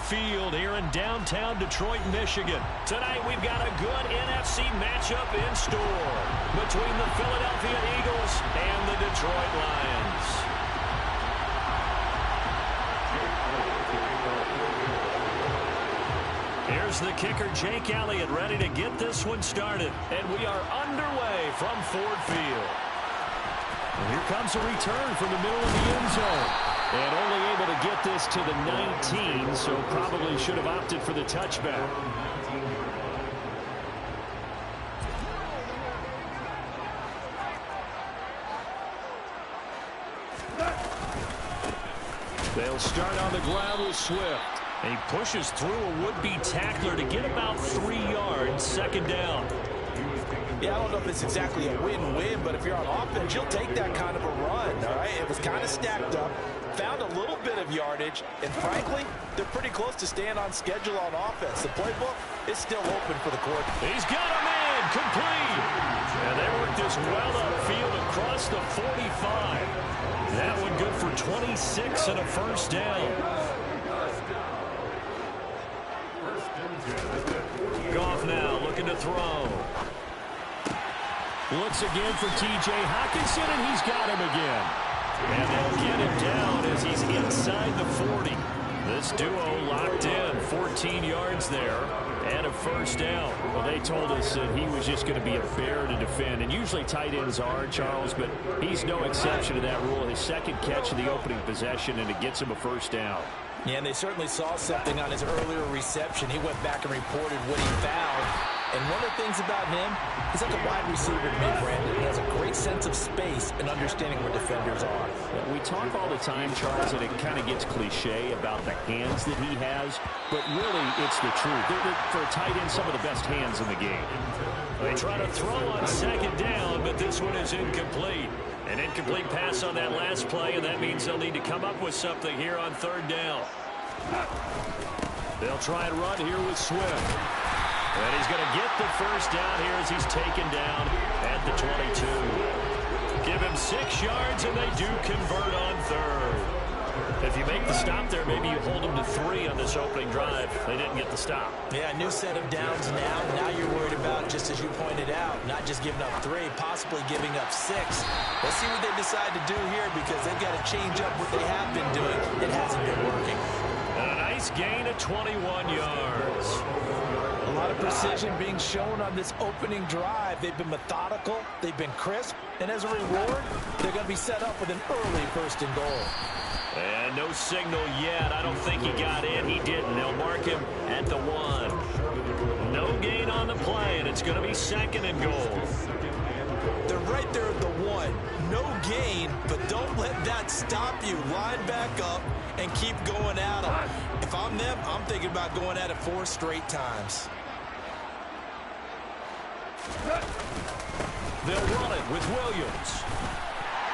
Field here in downtown Detroit, Michigan. Tonight we've got a good NFC matchup in store between the Philadelphia Eagles and the Detroit Lions. Here's the kicker, Jake Elliott, ready to get this one started. And we are underway from Ford Field. And here comes a return from the middle of the end zone. And only able to get this to the 19, so probably should have opted for the touchback. They'll start on the ground with Swift. And he pushes through a would-be tackler to get about 3 yards, second down. Yeah, I don't know if it's exactly a win-win, but if you're on offense, you'll take that kind of a run, all right? It was kind of stacked up, found a little bit of yardage, and frankly, they're pretty close to staying on schedule on offense. The playbook is still open for the quarterback. He's got a man, complete. And they work this well upfield across the 45. That one good for 26 and a first down. Goff now looking to throw. Looks again for T.J. Hockenson, and he's got him again. And they'll get him down as he's inside the 40. This duo locked in, 14 yards there, and a first down. Well, they told us that he was just going to be a bear to defend, and usually tight ends are, Charles, but he's no exception to that rule. His second catch of the opening possession, and it gets him a first down. Yeah, and they certainly saw something on his earlier reception. He went back and reported what he found. And one of the things about him, he's like a wide receiver to me, Brandon. He has a great sense of space and understanding where defenders are. Yeah, we talk all the time, Charles, and it kind of gets cliche about the hands that he has, but really it's the truth. They're, for a tight end, some of the best hands in the game. They try to throw on second down, but this one is incomplete. An incomplete pass on that last play, and that means they'll need to come up with something here on third down. They'll try and run here with Swift. And he's going to get the first down here as he's taken down at the 22. Give him 6 yards, and they do convert on third. If you make the stop there, maybe you hold them to 3 on this opening drive. They didn't get the stop. Yeah, new set of downs now. Now you're worried about, just as you pointed out, not just giving up 3, possibly giving up 6. Let's see what they decide to do here because they've got to change up what they have been doing. It hasn't been working. And a nice gain of 21 yards. A lot of precision being shown on this opening drive. They've been methodical. They've been crisp. And as a reward, they're going to be set up with an early first and goal. And no signal yet. I don't think he got in. He didn't. They'll mark him at the 1. No gain on the play, and it's going to be second and goal. They're right there at the 1. No gain, but don't let that stop you. Line back up and keep going at them. If I'm them, I'm thinking about going at it 4 straight times. They'll run it with Williams.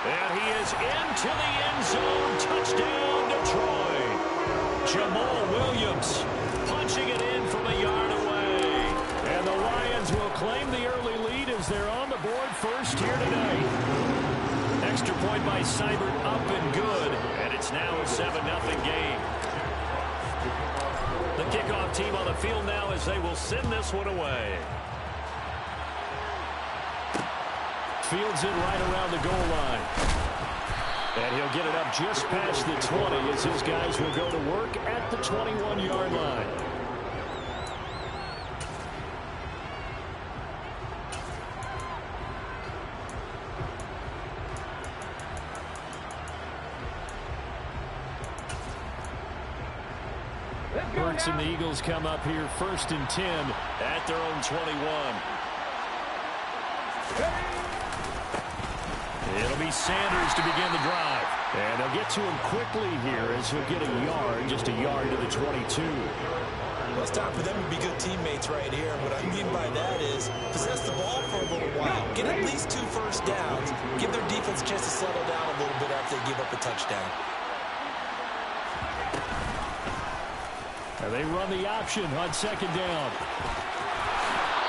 And he is into the end zone. Touchdown, Detroit. Jamal Williams punching it in from a yard away. And the Lions will claim the early lead as they're on the board first here tonight. Extra point by Seibert up and good. And it's now a 7-0 game. The kickoff team on the field now as they will send this one away. Fields it right around the goal line. And he'll get it up just past the 20 as his guys will go to work at the 21-yard line. Hurts and the Eagles come up here first and 10 at their own 21. It'll be Sanders to begin the drive. And they'll get to him quickly here as he'll get a yard, just a yard to the 22. Well, it's time for them to be good teammates right here. What I mean by that is possess the ball for a little while. Get at least 2 first downs. Give their defense a chance to settle down a little bit after they give up a touchdown. And they run the option on second down.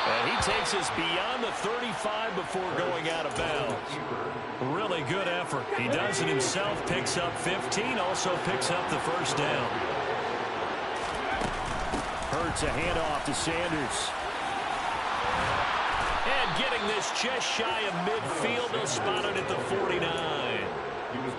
And he takes us beyond the 35 before going out of bounds. Really good effort. He does it himself, picks up 15, also picks up the first down. Hurts, a handoff to Sanders. And getting this just shy of midfield, they'll spot it at the 49.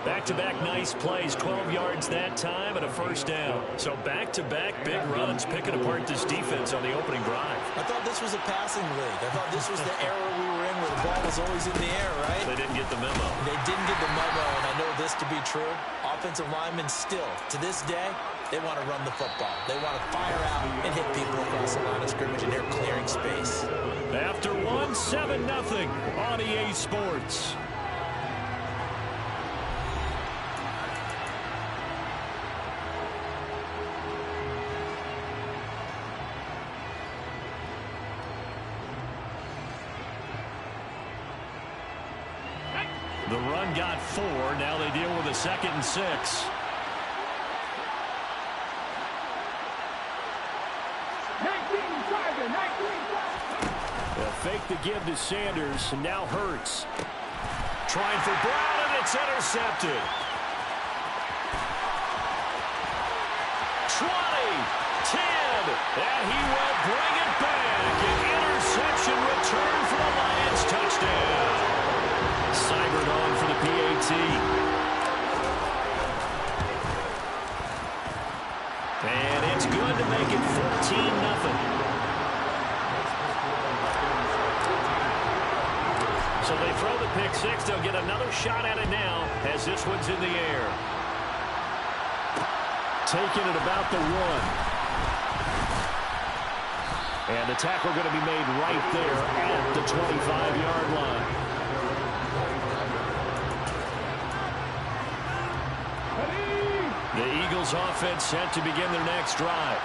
Back-to-back nice plays, 12 yards that time and a first down. So back-to-back big runs, picking apart this defense on the opening drive. I thought this was a passing league. I thought this was the era we were in where the ball was always in the air, right? They didn't get the memo. They didn't get the memo, and I know this to be true. Offensive linemen still, to this day, they want to run the football. They want to fire out and hit people across the line of scrimmage, and they're clearing space. After 7-0 on EA Sports. The run got 4. Now they deal with a 2nd and 6. They'll fake the give to Sanders, and now Hurts. Trying for Brown, and it's intercepted. 20, 10, and he will bring it back. An interception return for the Lions. Touchdown. Seibert on for the PAT. And it's good to make it 14-0. So they throw the pick six. They'll get another shot at it now as this one's in the air. Taking it about the 1. And the tackle going to be made right there at the 25-yard line. The Eagles offense set to begin their next drive.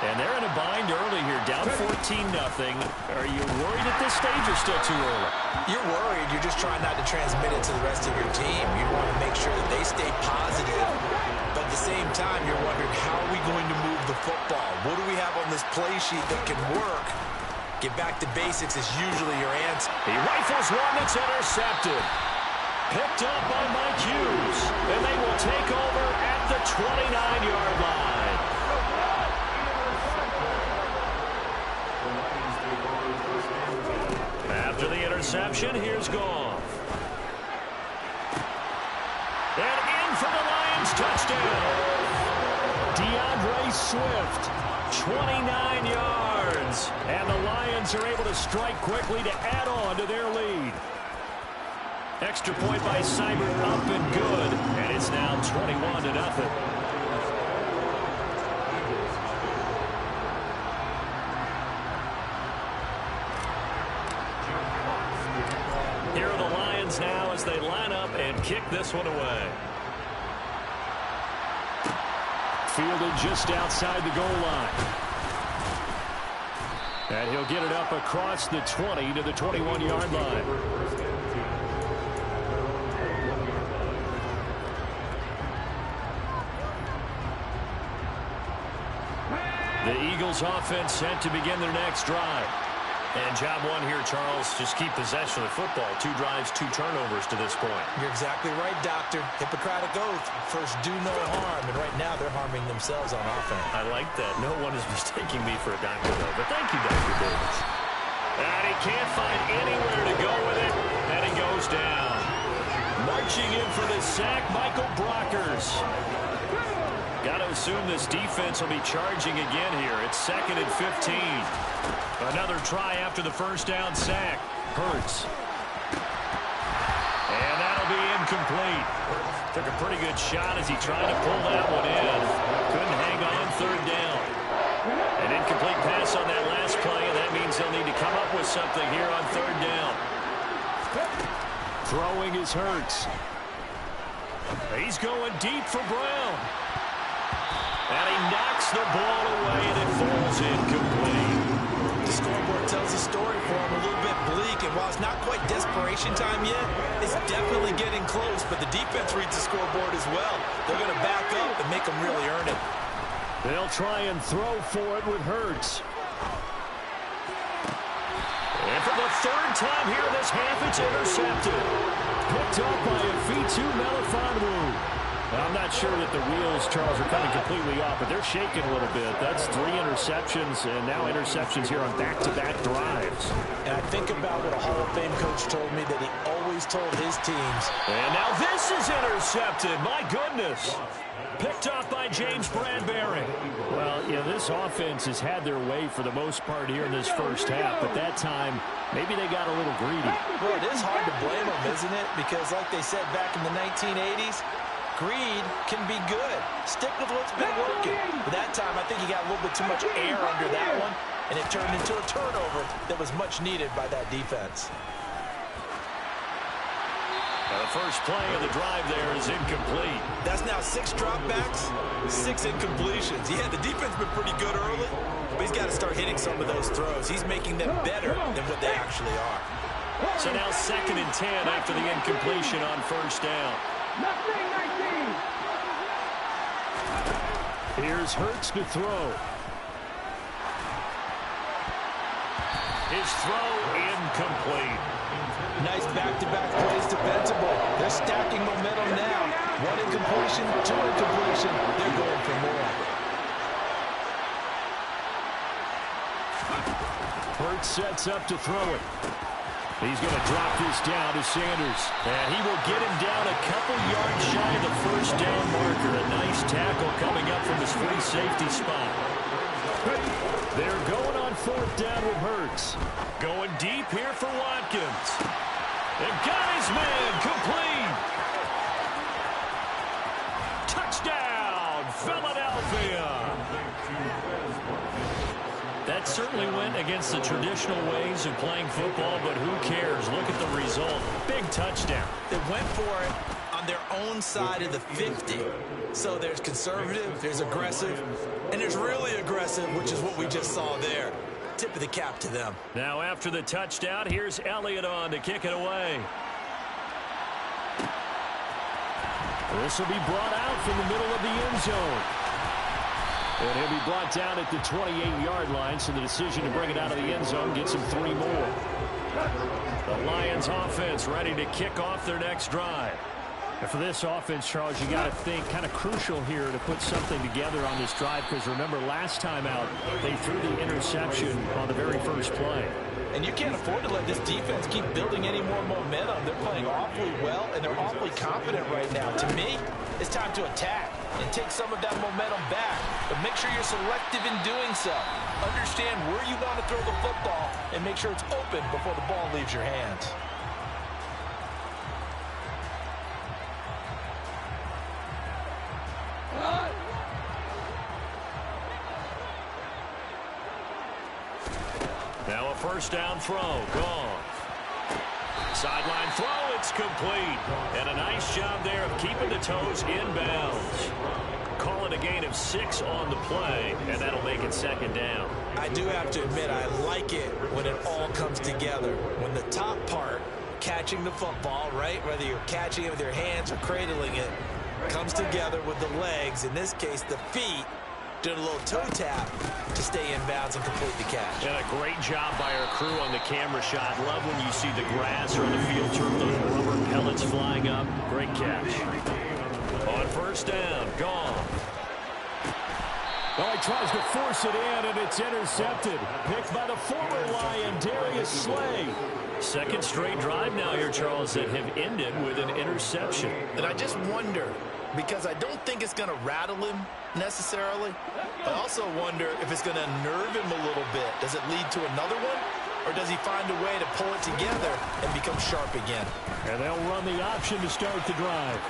And they're in a bind early here, down 14-0. Are you worried at this stage or still too early? You're worried. You're just trying not to transmit it to the rest of your team. You want to make sure that they stay positive. But at the same time, you're wondering, how are we going to move the football? What do we have on this play sheet that can work? Get back to basics is usually your answer. He rifles one that's intercepted. Picked up by Mike Hughes. And they will take over at the 29-yard line. After the interception, here's Goff. And in for the Lions touchdown. DeAndre Swift, 29 yards. And the Lions are able to strike quickly to add on to their lead. Extra point by Seibert, up and good. And it's now 21-0. Here are the Lions now as they line up and kick this one away. Fielded just outside the goal line. And he'll get it up across the 20 to the 21-yard line. The Eagles offense set to begin their next drive. And job one here, Charles, just keep possession of the football. 2 drives, 2 turnovers to this point. You're exactly right, Doctor. Hippocratic oath. First, do no harm. And right now, they're harming themselves on offense. I like that. No one is mistaking me for a doctor, though. But thank you, Dr. Davis. And he can't find anywhere to go with it. And he goes down. Marching in for the sack, Michael Brockers. Got to assume this defense will be charging again here. It's 2nd and 15. Another try after the first down sack. Hurts. And that'll be incomplete. Took a pretty good shot as he tried to pull that one in. Couldn't hang on 3rd down. An incomplete pass on that last play, and that means they'll need to come up with something here on 3rd down. Throwing is Hurts. He's going deep for Brown. And he knocks the ball away, and it falls incomplete. The scoreboard tells the story for him, a little bit bleak, and while it's not quite desperation time yet, it's definitely getting close, but the defense reads the scoreboard as well. They're going to back up and make them really earn it. They'll try and throw for it with Hurts. And for the 3rd time here this half, it's intercepted. Picked up by Afitu Melifonwu. I'm not sure that the wheels, Charles, are coming completely off, but they're shaking a little bit. That's 3 interceptions. receptions and now interceptions here on back-to-back drives. And I think about what a Hall of Fame coach told me that he always told his teams. And now this is intercepted. My goodness. Picked off by James Bradbury. Well, this offense has had their way for the most part here in this first half, but that time, maybe they got a little greedy. Well, it is hard to blame them, isn't it? Because like they said back in the 1980s, greed can be good. Stick with what's been working. But that time, I think he got a little bit too much air under that one, and it turned into a turnover that was much needed by that defense. Now the first play of the drive there is incomplete. That's now 6 dropbacks, 6 incompletions. Yeah, the defense has been pretty good early, but he's got to start hitting some of those throws. He's making them better than what they actually are. So now 2nd and 10 after the incompletion on first down. Here's Hurts to throw. His throw incomplete. Nice back-to-back plays defensively. They're stacking momentum now. 1 incompletion, 2 incompletion. They're going for more. Hurts sets up to throw it. He's going to drop this down to Sanders. And he will get him down a couple yards shy of the first down marker. A nice tackle coming up from his free safety spot. They're going on 4th down with Hurts. Going deep here for Watkins. And got his man complete. Touchdown, Philadelphia. That certainly went against the traditional ways of playing football, but who cares? Look at the result. Big touchdown. They went for it on their own side of the 50. So there's conservative, there's aggressive, and there's really aggressive, which is what we just saw there. Tip of the cap to them. Now after the touchdown, here's Elliott on to kick it away. This will be brought out from the middle of the end zone. And he'll be brought down at the 28-yard line, so the decision to bring it out of the end zone gets him 3 more. The Lions offense ready to kick off their next drive. And for this offense, Charles, you got to think kind of crucial here to put something together on this drive, because remember last time out they threw the interception on the very first play. And you can't afford to let this defense keep building any more momentum. They're playing awfully well, and they're awfully confident right now. To me, it's time to attack and take some of that momentum back. But make sure you're selective in doing so. Understand where you want to throw the football and make sure it's open before the ball leaves your hands. Now a first down throw, gone. Sideline throw, it's complete. And a nice job there of keeping the toes inbounds. Call it a gain of 6 on the play, and that'll make it 2nd down. I do have to admit, I like it when it all comes together. When the top part, catching the football, right, whether you're catching it with your hands or cradling it, comes together with the legs, in this case the feet, doing a little toe tap to stay in bounds and complete the catch. And a great job by our crew on the camera shot. Love when you see the grass or the field turf, those rubber pellets flying up. Great catch. On first down, gone. Well, he tries to force it in, and it's intercepted. Picked by the former Lion, Darius Slay. 2nd straight drive now here, Charles, that have ended with an interception. And I just wonder, because I don't think it's going to rattle him necessarily. I also wonder if it's going to nerve him a little bit. Does it lead to another one? Or does he find a way to pull it together and become sharp again? And they'll run the option to start the drive.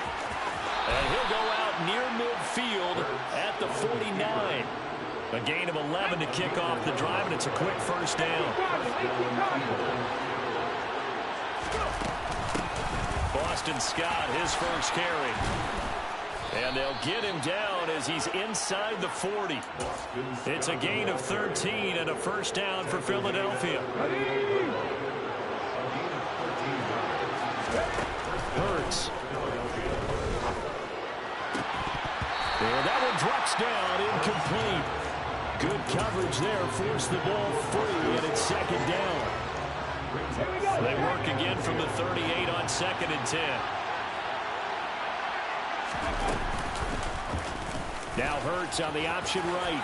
And he'll go out near midfield at the 49. A gain of 11 to kick off the drive, and it's a quick first down. Boston Scott, his first carry. And they'll get him down as he's inside the 40. It's a gain of 13 and a first down for Philadelphia. Hurts. And that one drops down, incomplete. Good coverage there, forced the ball free, and it's 2nd down. They work again from the 38 on 2nd and 10. Now Hurts on the option right.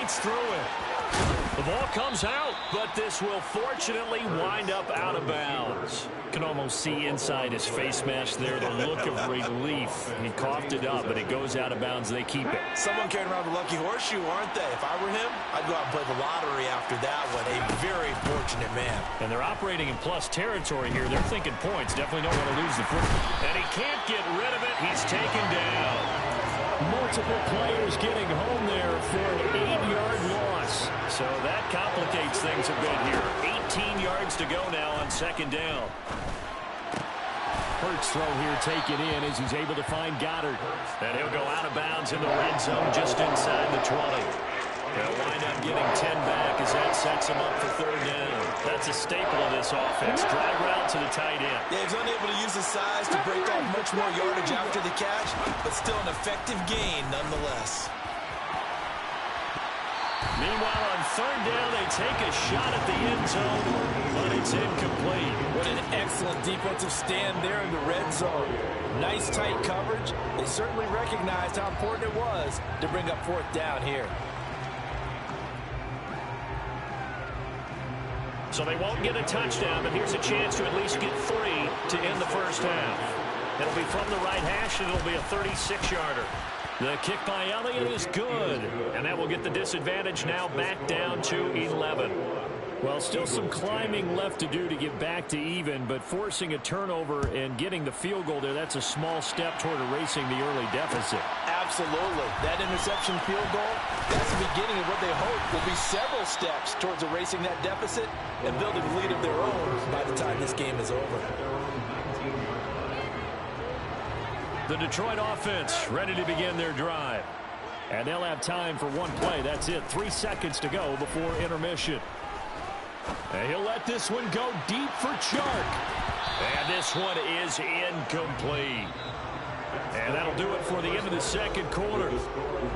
slides through it. The ball comes out, but this will fortunately wind up out of bounds. Can almost see inside his face mask there the look of relief. He coughed it up, but it goes out of bounds. They keep it. Someone carrying around the lucky horseshoe, aren't they? If I were him, I'd go out and play the lottery after that one. A very fortunate man. And they're operating in plus territory here. They're thinking points. Definitely don't want to lose the football. And he can't get rid of it. He's taken down. Multiple players getting home there for an 8-yard loss. So that complicates things a bit here. 18 yards to go now on second down. Hurts throw here taken in as he's able to find Goddard. And he'll go out of bounds in the red zone just inside the 20. He'll wind up getting 10 back as that sets him up for third down. That's a staple of this offense. Drag route to the tight end. Yeah, he's unable to use his size to break off much more yardage after the catch, but still an effective gain nonetheless. Meanwhile, on third down, they take a shot at the end zone, but it's incomplete. What an excellent defensive stand there in the red zone. Nice tight coverage. They certainly recognized how important it was to bring up fourth down here. So they won't get a touchdown, but here's a chance to at least get 3 to end the first half. It'll be from the right hash, and it'll be a 36-yarder. The kick by Elliott is good, and that will get the disadvantage now back down to 11. Well, still some climbing left to do to get back to even, but forcing a turnover and getting the field goal there, that's a small step toward erasing the early deficit. Absolutely. That interception field goal, that's the beginning of what they hope will be several steps towards erasing that deficit and building a lead of their own by the time this game is over. The Detroit offense ready to begin their drive. And they'll have time for one play. That's it. 3 seconds to go before intermission. And he'll let this one go deep for Chark. And this one is incomplete. And that'll do it for the end of the second quarter.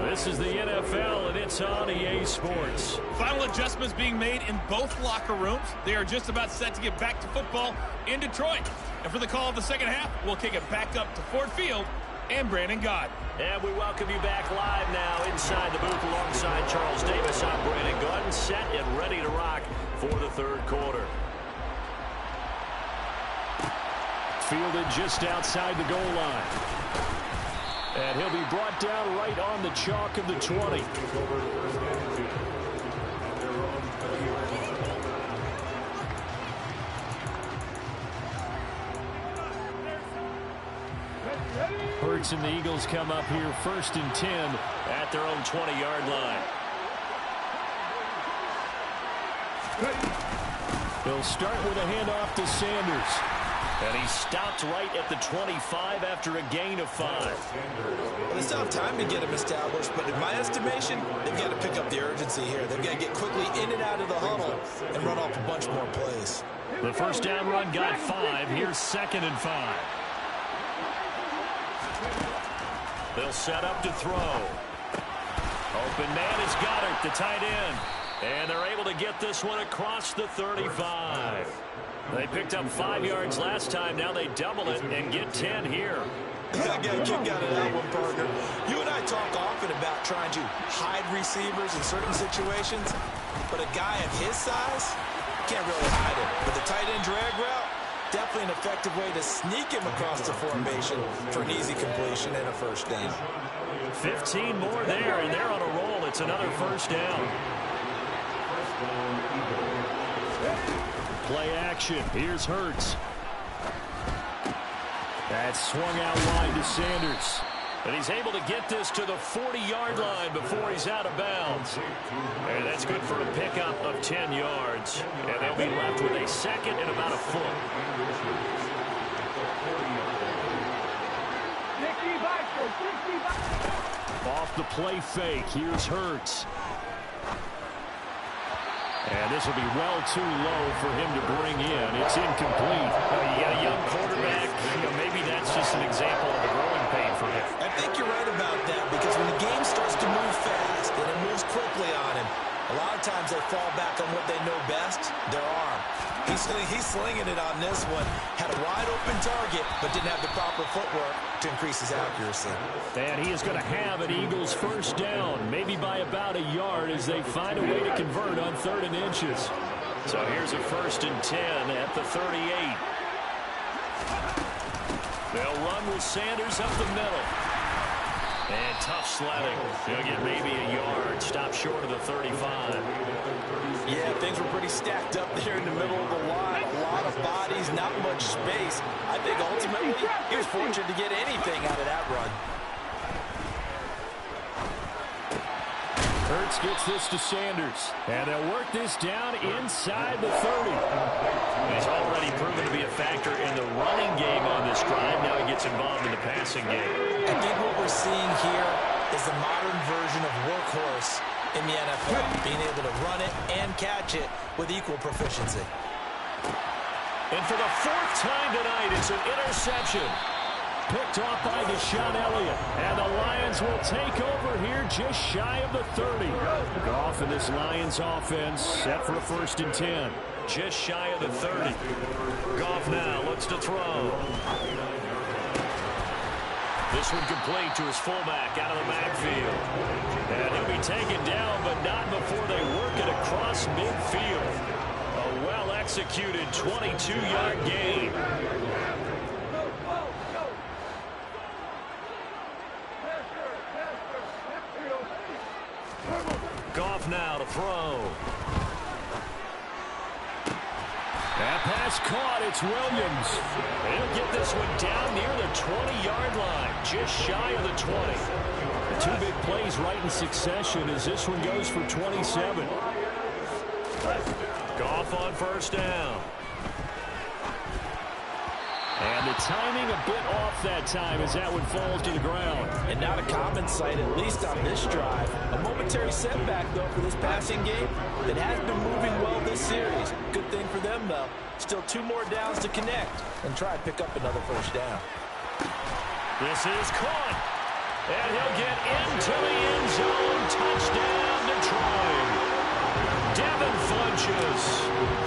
This is the NFL, and it's on EA Sports. Final adjustments being made in both locker rooms. They are just about set to get back to football in Detroit. And for the call of the second half, we'll kick it back up to Ford Field and Brandon Gott. And we welcome you back live now inside the booth alongside Charles Davis. I'm Brandon Gott, set and ready to rock for the third quarter. Fielded just outside the goal line. And he'll be brought down right on the chalk of the 20. Hurts and the Eagles come up here 1st and 10 at their own 20-yard line. They'll start with a handoff to Sanders. And he stopped right at the 25 after a gain of 5. Well, they still have time to get him established, but in my estimation, they've got to pick up the urgency here. They've got to get quickly in and out of the huddle and run off a bunch more plays. The first down run got 5. Here's 2nd and 5. They'll set up to throw. Open man is Goddard, the tight end. And they're able to get this one across the 35. They picked up 5 yards last time. Now they double it and get 10 here. I got a kick out of that one, partner. You and I talk often about trying to hide receivers in certain situations, but a guy of his size can't really hide him. But the tight end drag route, definitely an effective way to sneak him across the formation for an easy completion and a first down. 15 more there, and they're on a roll. It's another first down. Play action. Here's Hurts. That's swung out wide to Sanders. And he's able to get this to the 40-yard line before he's out of bounds. And that's good for a pickup of 10 yards. And they'll be left with a second and about a foot. Off the play fake. Here's Hurts. And this will be well too low for him to bring in. It's incomplete. You got a young quarterback. Maybe that's just an example of a growing pain for him. I think you're right about that, because when the game starts to move fast and it moves quickly on him, a lot of times they fall back on what they know best, their arm. He's slinging it on this one. Had a wide open target, but didn't have the proper footwork to increase his accuracy. And he is going to have an Eagles first down, maybe by about a yard as they find a way to convert on 3rd and inches. So here's a 1st and 10 at the 38. They'll run with Sanders up the middle. And tough sledding. He'll get maybe a yard. Stop short of the 35. Yeah, things were pretty stacked up there in the middle of the line. A lot of bodies, not much space. I think ultimately he was fortunate to get anything out of that run. Hurts gets this to Sanders. And they'll work this down inside the 30. He's already proven to be a factor in the running game on this drive. Now he gets involved in the passing game. I think what we're seeing here is the modern version of workhorse in the NFL, being able to run it and catch it with equal proficiency. And for the 4th time tonight, it's an interception. Picked off by Deshaun Elliott. And the Lions will take over here just shy of the 30. Goff in this Lions offense set for a 1st and 10. Just shy of the 30. Goff now looks to throw. This one complete to his fullback out of the backfield. And he'll be taken down, but not before they work it across midfield. A well-executed 22-yard gain. Goff now to throw. That pass caught. It's Williams. He'll get this one down near the 20-yard line, just shy of the 20. Two big plays right in succession as this one goes for 27. Goff on 1st down. And the timing a bit off that time as that one falls to the ground. And not a common sight, at least on this drive. A momentary setback, though, for this passing game that has been moving well this series. Good thing for them, though. Still 2 more downs to connect and try and pick up another 1st down. This is caught. And he'll get into the end zone. Touchdown, Detroit. Devin Funches.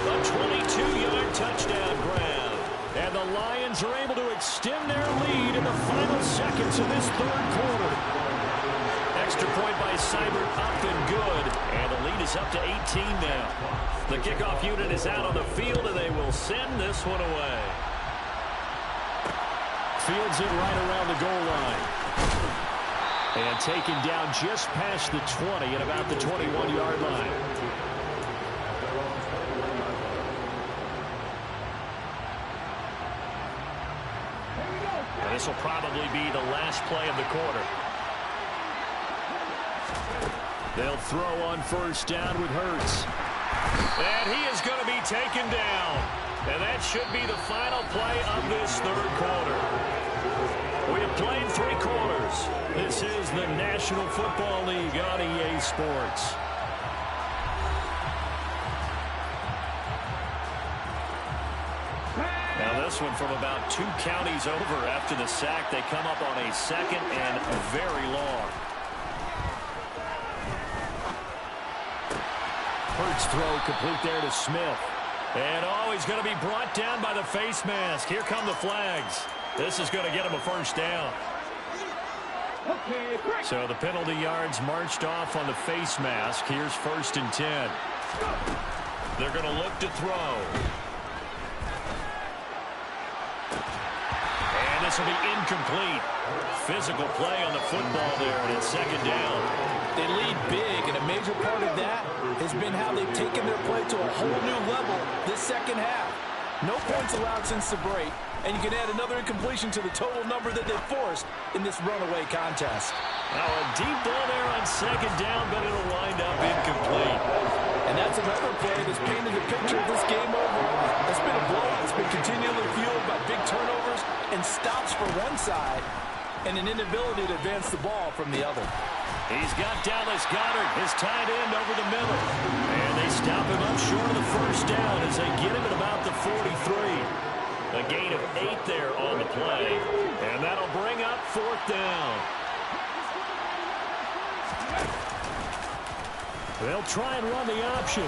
A 22-yard touchdown grab. And the Lions are able to extend their lead in the final seconds of this 3rd quarter. Extra point by Seibert up and good. And the lead is up to 18 now. The kickoff unit is out on the field, and they will send this one away. Fields it right around the goal line. And taken down just past the 20 at about the 21-yard line. This will probably be the last play of the quarter. They'll throw on 1st down with Hurts. And he is going to be taken down. And that should be the final play of this 3rd quarter. We have played 3 quarters. This is the National Football League on EA Sports. Now this one from about 2 counties over after the sack. They come up on a 2nd and very long. Hurts throw complete there to Smith. And he's going to be brought down by the face mask. Here come the flags. This is going to get him a 1st down. So the penalty yards marched off on the face mask. Here's 1st and 10. They're going to look to throw. And this will be incomplete. Physical play on the football there, and it's 2nd down. They lead big, and a major part of that has been how they've taken their play to a whole new level this 2nd half. No points allowed since the break, and you can add another incompletion to the total number that they've forced in this runaway contest. Now a deep ball there on 2nd down, but it'll wind up incomplete. And that's another play that's painted the picture of this game overall. It's been a blowout that's been continually fueled by big turnovers and stops for one side and an inability to advance the ball from the other. He's got Dallas Goedert, his tight end, over the middle. And they stop him up short of the 1st down as they get him at about the 43. A gain of 8 there on the play. And that'll bring up 4th down. They'll try and run the option.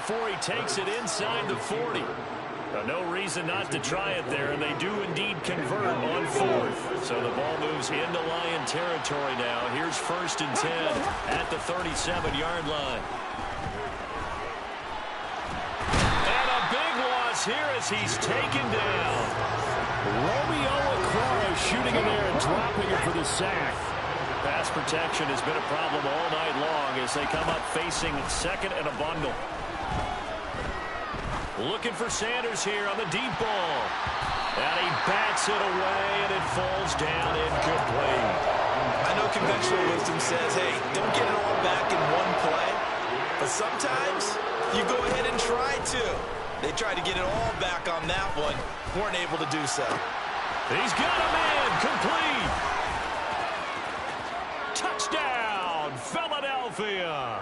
before he takes it inside the 40. No reason not to try it there, and they do indeed convert on 4th. So the ball moves into Lion territory now. Here's 1st and 10 at the 37-yard line. And a big loss here as he's taken down. Romeo Okwara shooting in there and dropping it for the sack. Pass protection has been a problem all night long as they come up facing 2nd and a bundle. Looking for Sanders here on the deep ball. And he bats it away, and it falls down incomplete. I know conventional wisdom says, hey, don't get it all back in one play. But sometimes you go ahead and try to. They tried to get it all back on that one. Weren't able to do so. He's got a man complete. Touchdown, Philadelphia.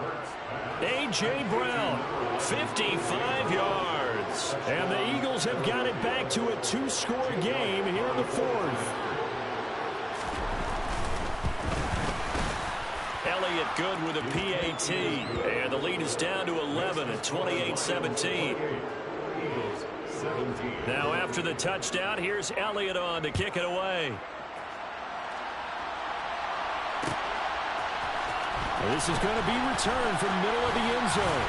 A.J. Brown, 55 yards. And the Eagles have got it back to a 2-score game here in the 4th. Elliott good with a PAT. And the lead is down to 11 at 28-17. Now after the touchdown, here's Elliott on to kick it away. This is going to be returned from the middle of the end zone.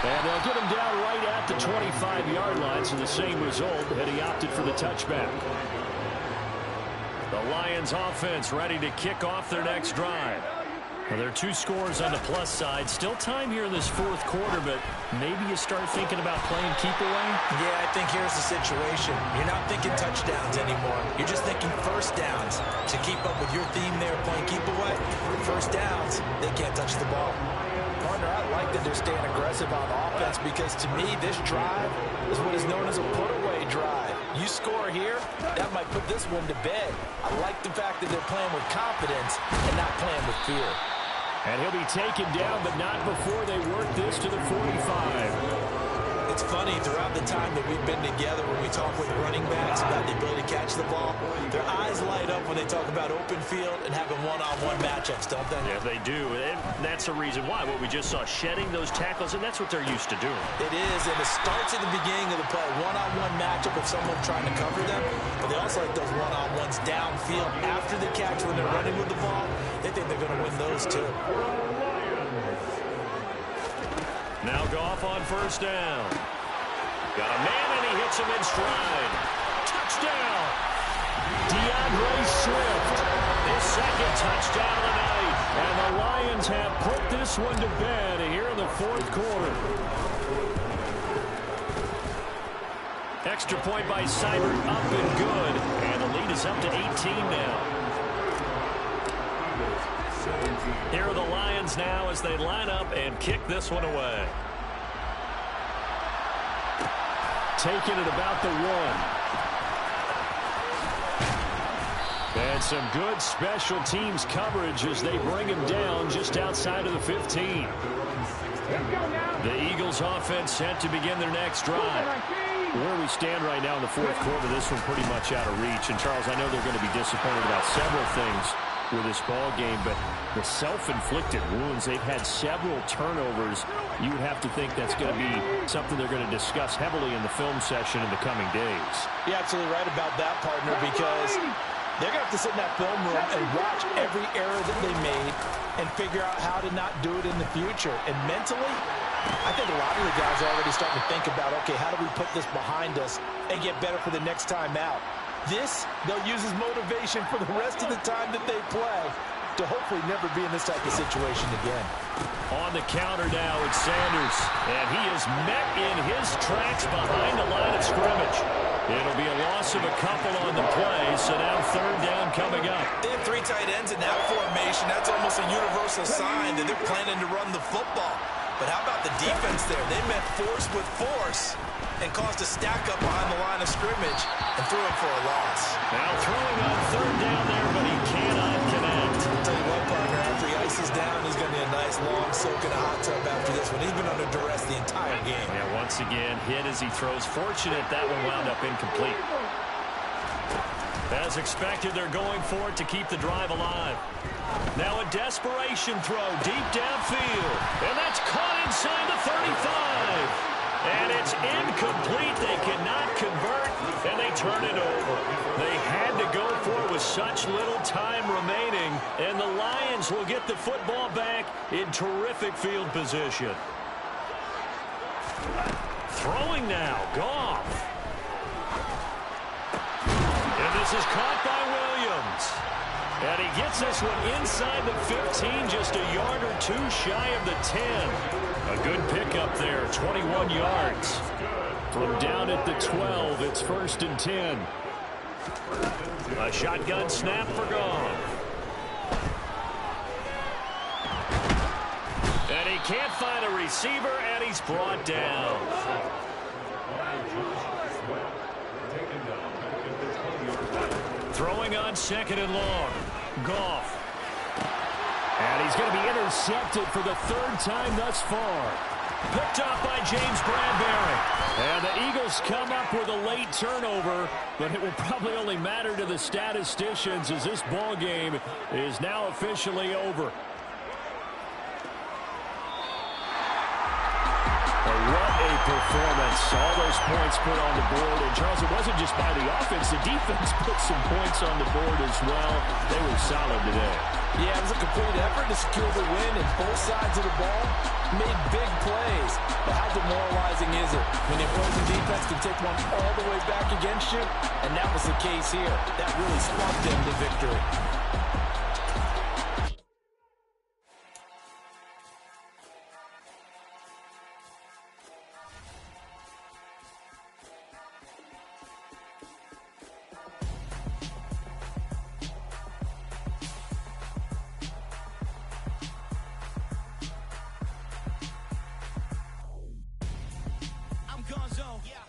And they'll get him down right at the 25-yard line, so the same result, and he opted for the touchback. The Lions offense ready to kick off their next drive. Well, there are 2 scores on the plus side. Still time here in this 4th quarter, but maybe you start thinking about playing keep away? Yeah, I think here's the situation. You're not thinking touchdowns anymore. You're just thinking first downs. To keep up with your theme there, playing keep away, first downs, they can't touch the ball. Partner, I like that they're staying aggressive on offense because to me, this drive is what is known as a put-away drive. You score here, that might put this one to bed. I like the fact that they're playing with confidence and not playing with fear. And he'll be taken down, but not before they work this to the 45. It's funny, throughout the time that we've been together, when we talk with running backs about the ability to catch the ball, their eyes light up when they talk about open field and having one-on-one matchups, don't they? Yeah, they do. And that's the reason why. What we just saw, shedding those tackles, and that's what they're used to doing. It is, and it starts at the beginning of the play. One-on-one matchup with someone trying to cover them, but they also like those one-on-ones downfield after the catch when they're running with the ball. They think they're going to win those, too. Now Goff on 1st down. Got a man, and he hits him in stride. Touchdown! DeAndre Swift. His 2nd touchdown of the night. And the Lions have put this one to bed here in the 4th quarter. Extra point by Seibert, up and good. And the lead is up to 18 now. Here are the Lions now as they line up and kick this one away. Taking it about the 1. And some good special teams coverage as they bring him down just outside of the 15. The Eagles offense set to begin their next drive. Where we stand right now in the 4th quarter, this one pretty much out of reach. And, Charles, I know they're going to be disappointed about several things with this ball game, but the self-inflicted wounds, they've had several turnovers. You would have to think that's going to be something they're going to discuss heavily in the film session in the coming days. You're absolutely right about that, partner, because they're going to have to sit in that film room and watch every error that they made and figure out how to not do it in the future. And mentally, I think a lot of the guys are already starting to think about, okay, how do we put this behind us and get better for the next time out? This, they'll use as motivation for the rest of the time that they play to hopefully never be in this type of situation again. On the counter now, it's Sanders, and he is met in his tracks behind the line of scrimmage. It'll be a loss of a couple on the play, so now 3rd down coming up. They have 3 tight ends in that formation. That's almost a universal sign that they're planning to run the football. But how about the defense there? They met force with force and caused a stack up behind the line of scrimmage and threw him for a loss. Now throwing on 3rd down there, but he cannot connect. I'll tell you what, partner, after he ices down, he's going to need a nice long soak in a hot tub after this one. He's been under duress the entire game. Yeah, once again, hit as he throws. Fortunate that one wound up incomplete. As expected, they're going for it to keep the drive alive. Now a desperation throw deep downfield. And that's caught inside the 35. And it's incomplete. They cannot convert, and they turn it over. They had to go for it with such little time remaining, and the Lions will get the football back in terrific field position. Throwing now, Goff. And this is caught by Williams. And he gets this one inside the 15, just a yard or two shy of the 10. A good pickup there, 21 yards. From down at the 12, it's 1st and 10. A shotgun snap for Goff. And he can't find a receiver, and he's brought down. Throwing on 2nd and long. Goff. And he's going to be intercepted for the 3rd time thus far. Picked off by James Bradbury. And the Eagles come up with a late turnover, but it will probably only matter to the statisticians as this ball game is now officially over. What a performance. All those points put on the board. And, Charles, it wasn't just by the offense. The defense put some points on the board as well. They were solid today. Yeah, it was a complete effort to secure the win, and both sides of the ball made big plays. But how demoralizing is it when the opposing defense can take one all the way back against you? And that was the case here. That really sparked them to victory.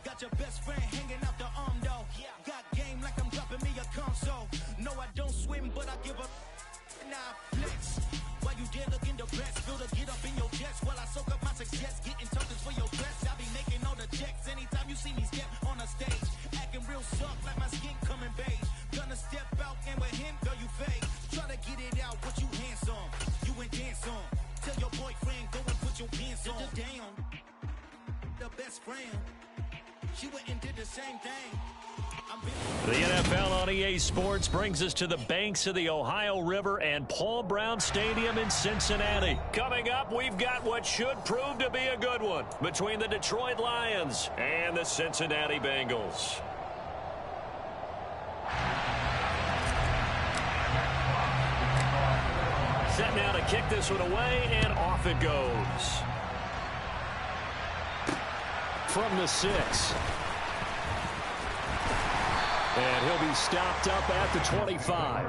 Got your best friend hanging out the arm though. Got game like I'm dropping me a console. No, I don't swim, but I give a nah flex. While you there looking the best, feel to get up in your chest while I soak up my success. Getting tokens for your dress, I be making all the checks. Anytime you see me step on a stage, acting real soft like my skin coming beige. Gonna step out and with him, girl, you fake. Try to get it out, what you handsome. You ain't dance on. Tell your boyfriend, go and put your pants on. Down. The best friend. She went and did the same thing. The NFL on EA Sports brings us to the banks of the Ohio River and Paul Brown Stadium in Cincinnati. Coming up, we've got what should prove to be a good one between the Detroit Lions and the Cincinnati Bengals. Set now to kick this one away, and off it goes. From the 6. And he'll be stopped up at the 25.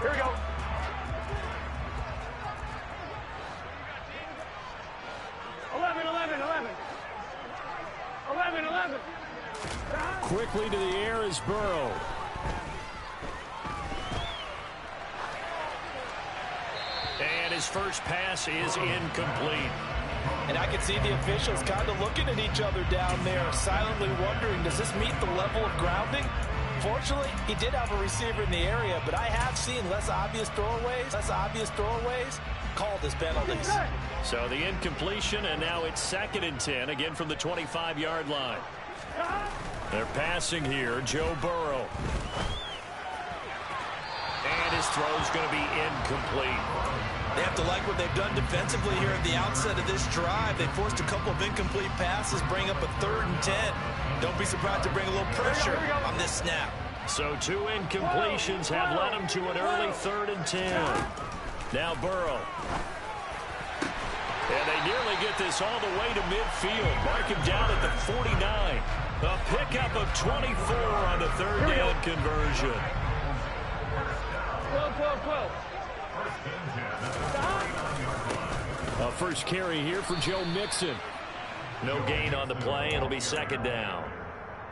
Here we go. 11. Quickly to the air is Burrow. And his first pass is incomplete. And I can see the officials kind of looking at each other down there, silently wondering, does this meet the level of grounding? Fortunately, he did have a receiver in the area, but I have seen less obvious throwaways called as penalties. So the incompletion, and now it's 2nd and 10, again from the 25-yard line. They're passing here. Joe Burrow. And his throw's going to be incomplete. They have to like what they've done defensively here at the outset of this drive. They forced a couple of incomplete passes, bring up a 3rd and 10. Don't be surprised to bring a little pressure on this snap. So 2 incompletions have led him to an early 3rd and 10. Now Burrow. And they nearly get this all the way to midfield. Mark him down at the 49. A pickup of 24 on the 3rd down conversion. 12. A first carry here for Joe Mixon. No gain on the play. It'll be 2nd down.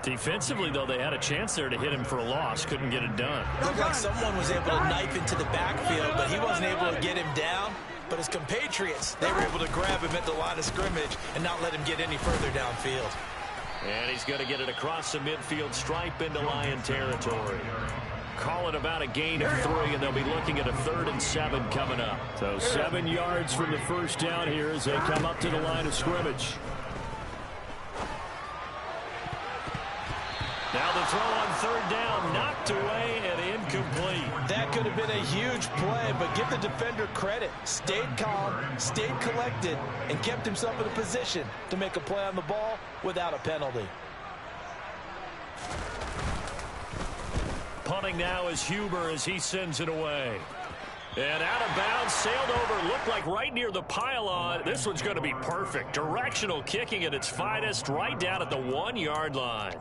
Defensively, though, they had a chance there to hit him for a loss. Couldn't get it done. Looked like someone was able to knife into the backfield, but he wasn't able to get him down. But his compatriots, they were able to grab him at the line of scrimmage and not let him get any further downfield. And he's going to get it across the midfield stripe into Lion territory. Call it about a gain of 3, and they'll be looking at a 3rd and 7 coming up. So 7 yards from the first down here as they come up to the line of scrimmage. Now the throw on 3rd down, knocked away and incomplete. That could have been a huge play, but give the defender credit. Stayed calm, stayed collected, and kept himself in a position to make a play on the ball without a penalty. Punting now is Huber as he sends it away. And out of bounds, sailed over, looked like right near the pylon. This one's going to be perfect. Directional kicking at its finest, right down at the 1-yard line.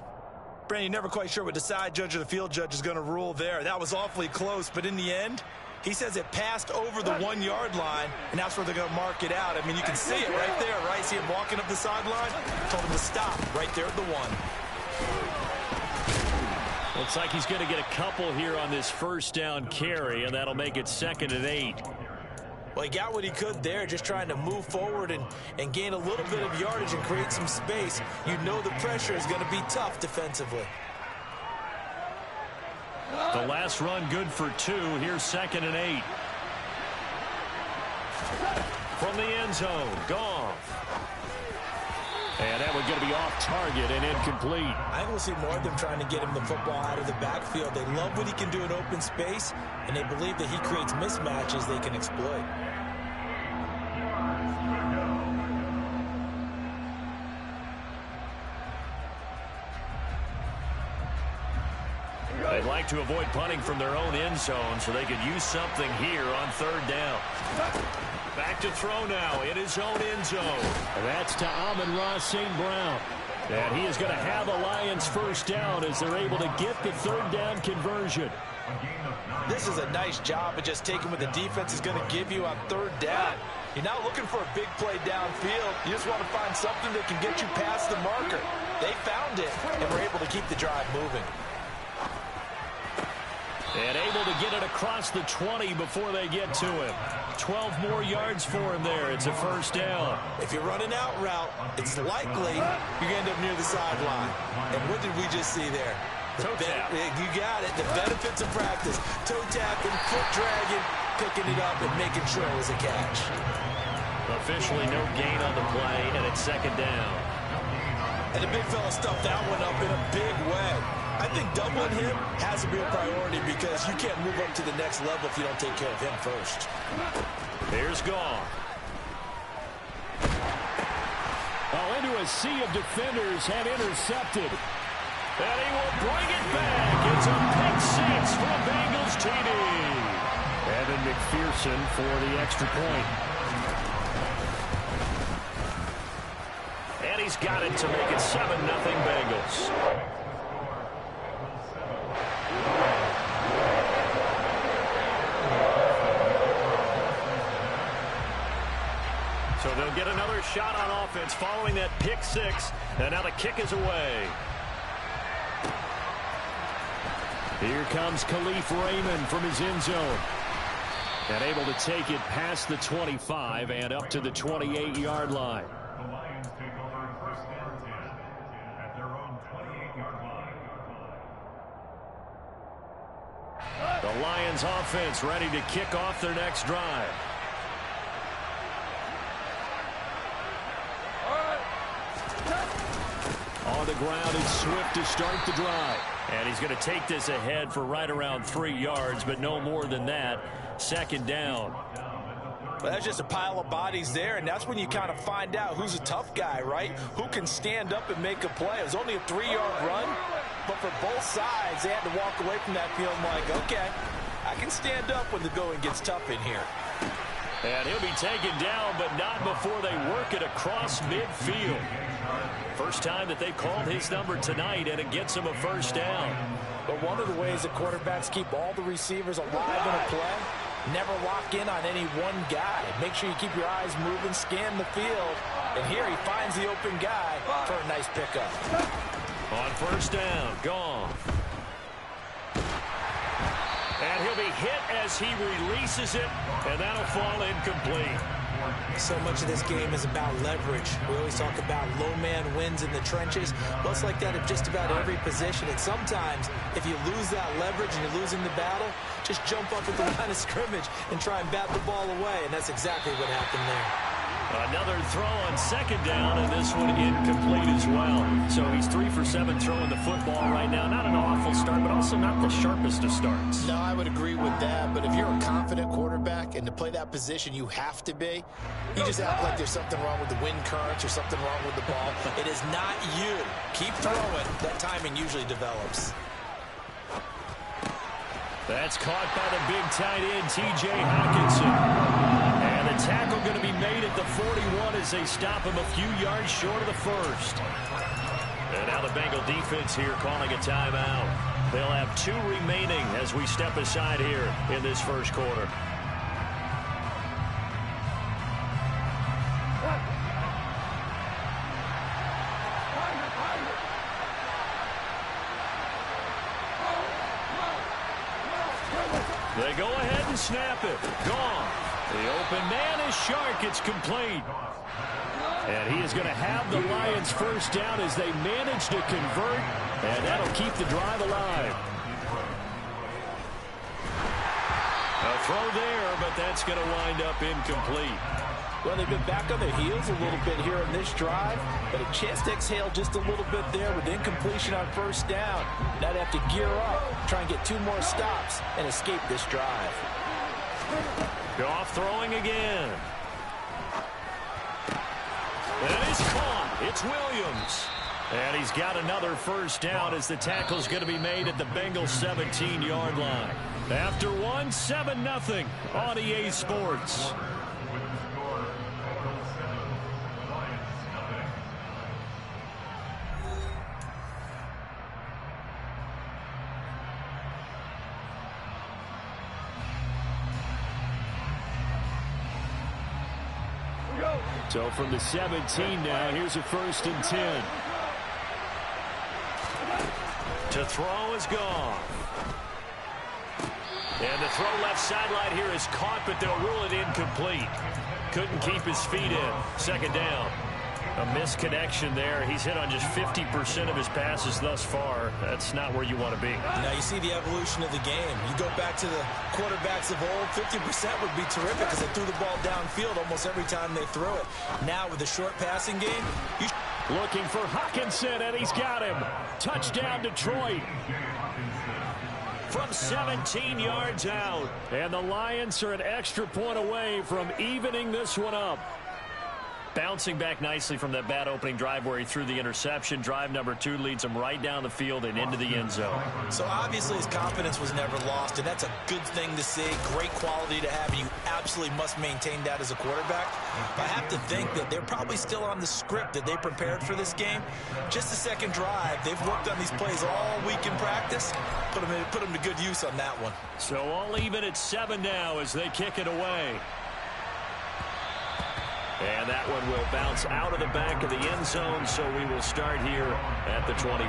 Brandon, you're never quite sure what the side judge or the field judge is going to rule there. That was awfully close, but in the end, he says it passed over the 1-yard line, and that's where they're going to mark it out. I mean, you can see it right there, right? See him walking up the sideline? Told him to stop right there at the 1. Looks like he's going to get a couple here on this first down carry, and that'll make it 2nd and 8. Well, he got what he could there, just trying to move forward and gain a little bit of yardage and create some space. You know the pressure is going to be tough defensively. The last run good for 2. Here's 2nd and 8. From the end zone, Goff. And that one's going to be off target and incomplete. I think we'll see more of them trying to get him the football out of the backfield. They love what he can do in open space, and they believe that he creates mismatches they can exploit. They'd like to avoid punting from their own end zone so they could use something here on 3rd down. Back to throw now in his own end zone. And that's to Amon-Ra St. Brown. And he is going to have a Lions first down as they're able to get the 3rd down conversion. This is a nice job of just taking what the defense is going to give you on 3rd down. You're not looking for a big play downfield. You just want to find something that can get you past the marker. They found it and were able to keep the drive moving. And able to get it across the 20 before they get to him. 12 more yards for him there. It's a first down. If you're running out route, it's likely you're going to end up near the sideline. And what did we just see there? Toe tap. You got it. The benefits of practice. Toe tapping, foot dragging, picking it up, and making sure it was a catch. Officially no gain on the play, and it's 2nd down. And the big fella stuffed that one up in a big way. I think doubling him has to be a priority because you can't move up to the next level if you don't take care of him first. Here's Goff. Oh, into a sea of defenders have intercepted. And he will bring it back. It's a pick 6 for a Bengals TD. Evan McPherson for the extra point. And he's got it to make it 7-0 Bengals. So they'll get another shot on offense following that pick 6. And now the kick is away. Here comes Khalif Raymond from his end zone. And able to take it past the 25 and up to the 28-yard line. The Lions take over 1st and 10 at their own 28-yard line. The Lions offense ready to kick off their next drive. On the ground and swift to start the drive. And he's going to take this ahead for right around 3 yards, but no more than that. Second down. Well, that's just a pile of bodies there, and that's when you kind of find out who's a tough guy, right? Who can stand up and make a play. It was only a 3-yard run, but for both sides, they had to walk away from that feeling like, okay, I can stand up when the going gets tough in here. And he'll be taken down, but not before they work it across midfield. First time that they've called his number tonight, and it gets him a first down. But one of the ways that quarterbacks keep all the receivers alive in a play, never lock in on any one guy. Make sure you keep your eyes moving, scan the field. And here he finds the open guy for a nice pickup. On first down, gone. And he'll be hit as he releases it, and that'll fall incomplete. So much of this game is about leverage. We always talk about low man wins in the trenches. Well, it's like that at just about every position. And sometimes, if you lose that leverage and you're losing the battle, just jump up at the line of scrimmage and try and bat the ball away. And that's exactly what happened there. Another throw on second down, and this one incomplete as well. So he's 3 for 7 throwing the football right now. Not an awful start, but also not the sharpest of starts. No, I would agree with that. But if you're a confident quarterback and to play that position, you have to be. You just act like there's something wrong with the wind currents or something wrong with the ball. It is not you. Keep throwing. That timing usually develops. That's caught by the big tight end, T.J. Hockenson. And the tackle going to be made at the 41 as they stop him a few yards short of the first. And now the Bengal defense here calling a timeout. They'll have 2 remaining as we step aside here in this first quarter. They go ahead and snap it. Gone. The open man is Shark. It's complete. And he is going to have the Lions first down as they manage to convert. And that'll keep the drive alive. A throw there, but that's going to wind up incomplete. Well, they've been back on their heels a little bit here in this drive, but a chance to exhale just a little bit there with incompletion on first down. Now they have to gear up, try and get 2 more stops, and escape this drive. Goff throwing again. And it's caught. It's Williams. And he's got another first down as the tackle's going to be made at the Bengals 17-yard line. After one, 7-0 on EA Sports. So from the 17 now, here's a 1st and 10. To throw is gone. And the throw left sideline here is caught, but they'll rule it incomplete. Couldn't keep his feet in. Second down. A misconnection there. He's hit on just 50% of his passes thus far. That's not where you want to be. Now you see the evolution of the game. You go back to the quarterbacks of old, 50% would be terrific because they threw the ball downfield almost every time they throw it. Now with the short passing game, looking for Hockenson, and he's got him. Touchdown, Detroit. From 17 yards out. And the Lions are an extra point away from evening this one up. Bouncing back nicely from that bad opening drive where he threw the interception. Drive number 2 leads him right down the field and into the end zone. So obviously his confidence was never lost, and that's a good thing to see. Great quality to have, and you absolutely must maintain that as a quarterback. I have to think that they're probably still on the script that they prepared for this game. Just the second drive. They've worked on these plays all week in practice. Put them to good use on that one. So all even at 7 now as they kick it away. And that one will bounce out of the back of the end zone, so we will start here at the 25.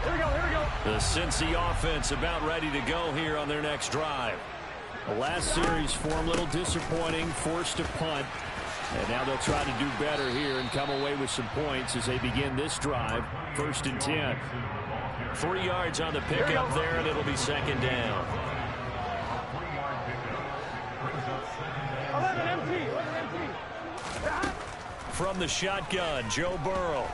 Here we go. The Cincy offense about ready to go here on their next drive. The last series for them, a little disappointing, forced to punt. And now they'll try to do better here and come away with some points as they begin this drive. 1st and 10. 3 yards on the pickup there, and it'll be second down. 11 empty. from the shotgun, Joe Burrow.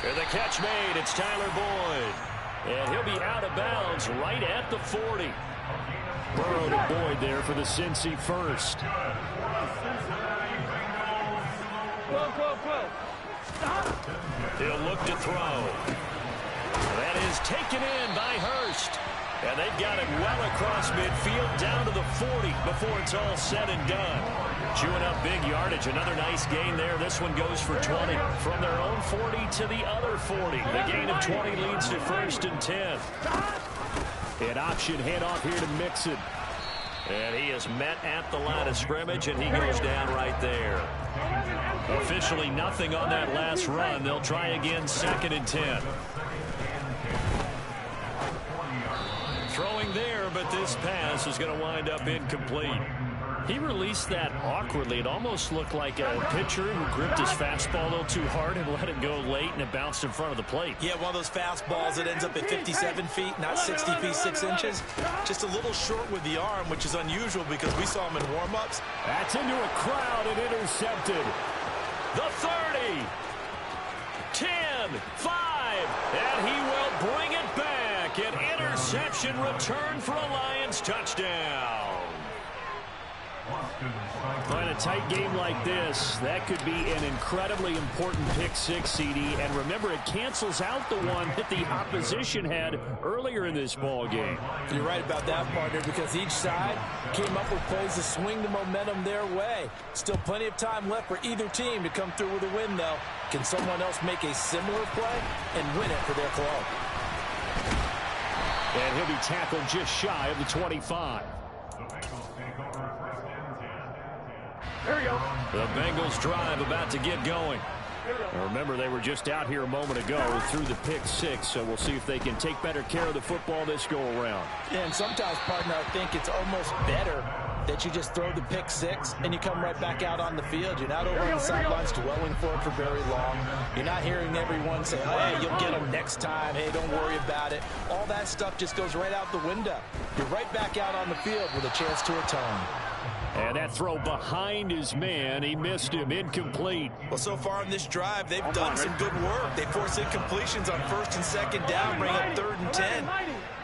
And the catch made, it's Tyler Boyd. And he'll be out of bounds right at the 40. Burrow to Boyd there for the Cincy first. He'll look to throw. That is taken in by Hurst. And they've got it well across midfield down to the 40 before it's all said and done. Chewing up big yardage. Another nice gain there. This one goes for 20. From their own 40 to the other 40. The gain of 20 leads to 1st and 10. An option handoff here to Mixon. And he is met at the line of scrimmage, and he goes down right there. Officially nothing on that last run. They'll try again 2nd and 10. Throwing there, but this pass is going to wind up incomplete. He released that awkwardly. It almost looked like a pitcher who gripped his fastball a little too hard and let it go late, and it bounced in front of the plate. Yeah, one of those fastballs that ends up at 57 feet, not 60 feet, 6 inches. Just a little short with the arm, which is unusual because we saw him in warm-ups. That's into a crowd and intercepted. The 30, 10, 5, and he will bring it back. An interception return for a Lions touchdown. In a tight game like this, that could be an incredibly important pick six, CD. And remember, it cancels out the one that the opposition had earlier in this ball game. You're right about that, partner, because each side came up with plays to swing the momentum their way. Still plenty of time left for either team to come through with a win, though. Can someone else make a similar play and win it for their club? And he'll be tackled just shy of the 25. There we go. The Bengals drive about to get going. Now remember, they were just out here a moment ago through the pick six, so we'll see if they can take better care of the football this go-around. Yeah, and sometimes, partner, I think it's almost better that you just throw the pick six and you come right back out on the field. You're not over on the sidelines dwelling for it for very long. You're not hearing everyone say, oh, hey, you'll get them next time. Hey, don't worry about it. All that stuff just goes right out the window. You're right back out on the field with a chance to atone. And that throw behind his man, he missed him, incomplete. Well, so far in this drive, they've done some good work. They force incompletions on 1st and 2nd down, bring up 3rd and 10.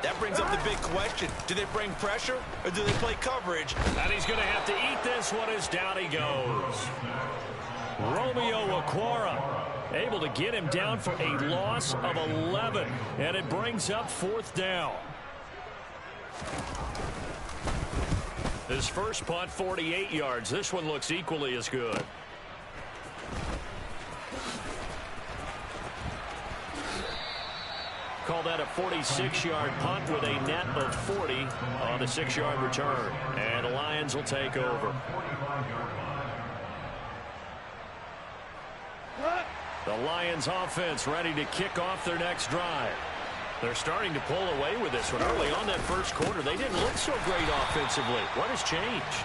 That brings up the big question. Do they bring pressure or do they play coverage? And he's going to have to eat this one as down he goes. Romeo Okwara able to get him down for a loss of 11. And it brings up 4th down. His first punt, 48 yards. This one looks equally as good. Call that a 46-yard punt with a net of 40 on the 6-yard return. And the Lions will take over. The Lions offense ready to kick off their next drive. They're starting to pull away with this one. Early on that first quarter, they didn't look so great offensively. What has changed?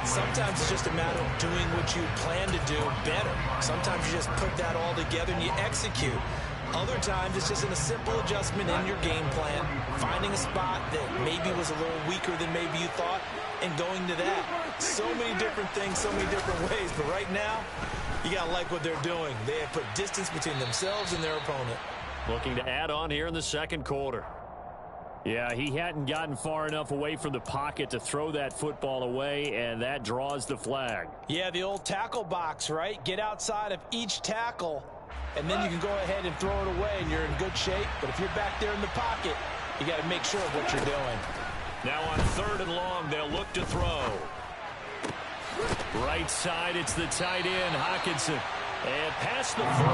Sometimes it's just a matter of doing what you plan to do better. Sometimes you just put that all together and you execute. Other times it's just a simple adjustment in your game plan, finding a spot that maybe was a little weaker than maybe you thought, and going to that. So many different things, so many different ways. But right now, you got to like what they're doing. They have put distance between themselves and their opponent. Looking to add on here in the second quarter. Yeah, he hadn't gotten far enough away from the pocket to throw that football away, and that draws the flag. Yeah, the old tackle box, right? Get outside of each tackle, and then you can go ahead and throw it away, and you're in good shape. But if you're back there in the pocket, you got to make sure of what you're doing. Now on 3rd and long, they'll look to throw. Right side, it's the tight end, Hockenson. And past the 40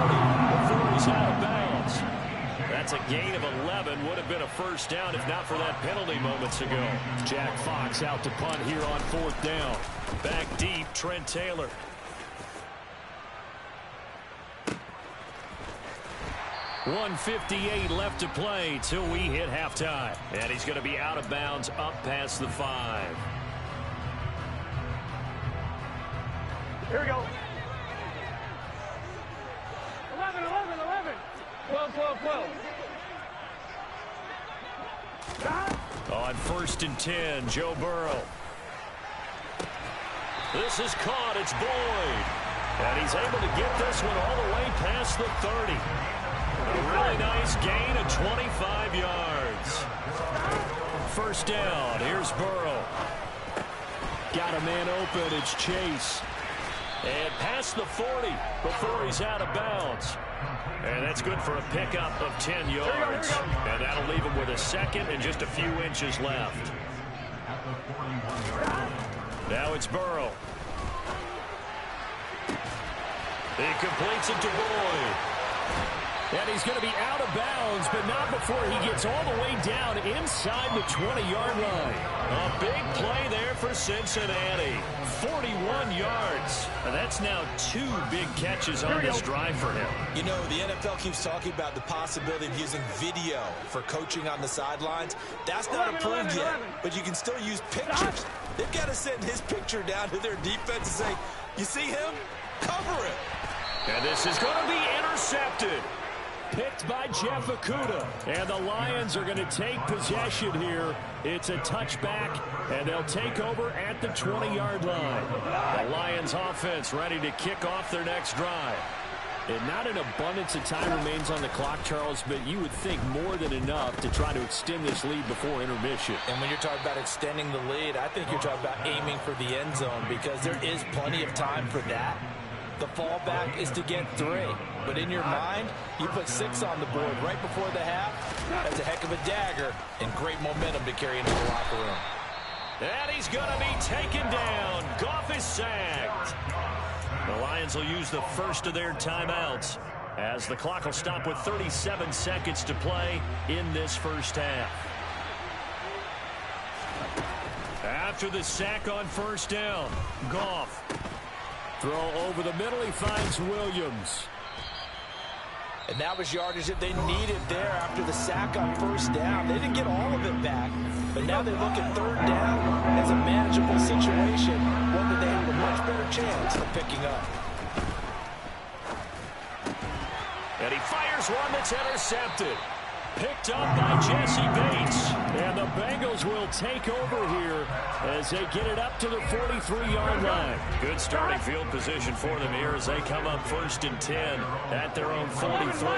before he's out of bounds. That's a gain of 11. Would have been a first down if not for that penalty moments ago. Jack Fox out to punt here on 4th down. Back deep, Trent Taylor. .158 left to play till we hit halftime. And he's going to be out of bounds up past the 5. Here we go. 11, 12, 12, 12. On 1st and 10, Joe Burrow. This is caught. It's Boyd. And he's able to get this one all the way past the 30. A really nice gain of 25 yards. First down. Here's Burrow. Got a man open. It's Chase. And past the 40 before he's out of bounds. And that's good for a pickup of 10 yards. And that'll leave him with a second and just a few inches left. Now it's Burrow. He completes it to Boyd. And he's going to be out of bounds, but not before he gets all the way down inside the 20-yard line. A big play there for Cincinnati. 41 yards. And that's now 2 big catches on this drive for him. You know, the NFL keeps talking about the possibility of using video for coaching on the sidelines. That's not approved yet, but you can still use pictures. They've got to send his picture down to their defense and say, you see him? Cover it. And this is going to be intercepted. Picked by Jeff Okudah. And the Lions are going to take possession here. It's a touchback, and they'll take over at the 20-yard line. The Lions offense ready to kick off their next drive. And not an abundance of time remains on the clock, Charles, but you would think more than enough to try to extend this lead before intermission. And when you're talking about extending the lead, I think you're talking about aiming for the end zone because there is plenty of time for that. The fallback is to get 3. But in your mind, you put 6 on the board right before the half. That's a heck of a dagger and great momentum to carry into the locker room. And he's going to be taken down. Goff is sacked. The Lions will use the first of their timeouts as the clock will stop with 37 seconds to play in this first half. After the sack on first down, Goff. Throw over the middle. He finds Williams. And that was yardage that they needed there after the sack on first down. They didn't get all of it back, but now they look at third down as a manageable situation, one that they have a much better chance of picking up. And he fires one that's intercepted. Picked up by Jesse Bates. And the Bengals will take over here as they get it up to the 43-yard line. Good starting field position for them here as they come up 1st and 10 at their own 43.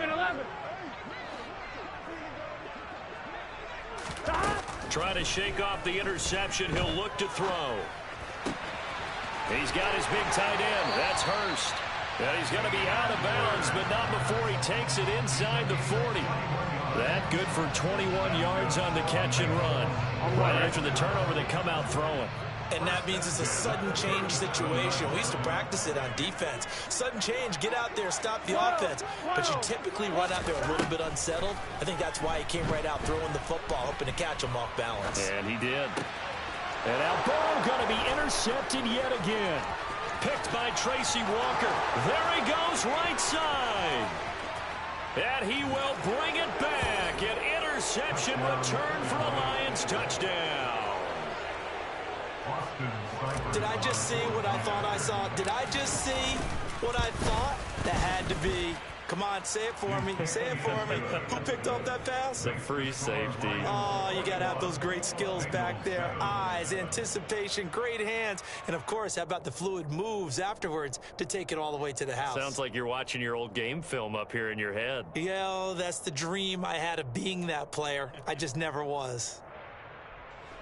11. Trying to shake off the interception. He'll look to throw. He's got his big tight end. That's Hurst. And he's going to be out of bounds, but not before he takes it inside the 40. That good for 21 yards on the catch and run. Right after the turnover, they come out throwing. And that means it's a sudden change situation. We used to practice it on defense. Sudden change, get out there, stop the offense. But you typically run out there a little bit unsettled. I think that's why he came right out throwing the football, hoping to catch him off balance. And he did. And now Burrow going to be intercepted yet again. Picked by Tracy Walker. There he goes, right side. And he will bring it back. An interception return for a Lions touchdown. Did I just see what I thought I saw? Did I just see what I thought? That had to be. Come on, say it for me. Say it for me. Who picked up that pass? The free safety. Oh, you got to have those great skills back there. Eyes, anticipation, great hands. And, of course, how about the fluid moves afterwards to take it all the way to the house? Sounds like you're watching your old game film up here in your head. Yeah, that's the dream I had of being that player. I just never was.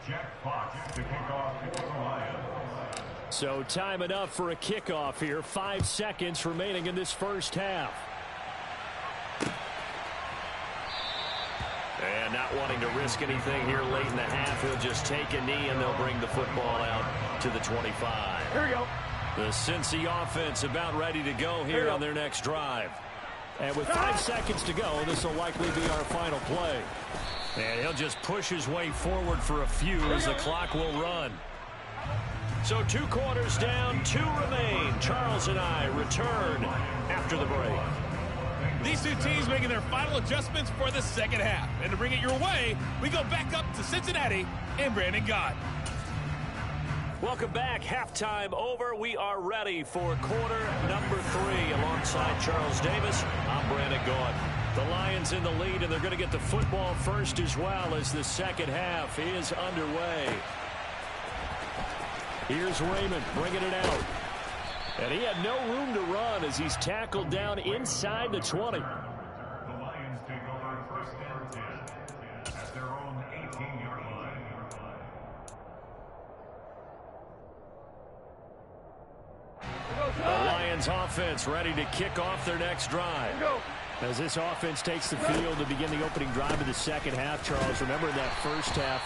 Jack Fox to kick off for the Lions. So time enough for a kickoff here. 5 seconds remaining in this first half. And not wanting to risk anything here late in the half, he'll just take a knee and they'll bring the football out to the 25. Here we go. The Cincy offense about ready to go here on their next drive. And with 5 seconds to go, this will likely be our final play. And he'll just push his way forward for a few as the clock will run. So 2 quarters down, 2 remain. Charles and I return after the break. These two teams making their final adjustments for the second half. And to bring it your way, we go back up to Cincinnati and Brandon Gott. Welcome back. Halftime over. We are ready for quarter number 3. Alongside Charles Davis, I'm Brandon Gott. The Lions in the lead, and they're going to get the football first as well as the second half is underway. Here's Raymond bringing it out. And he had no room to run as he's tackled down inside the 20. The Lions take over first and 10 at their own 18-yard line. The Lions offense ready to kick off their next drive. As this offense takes the field to begin the opening drive of the second half, Charles, remember in that first half,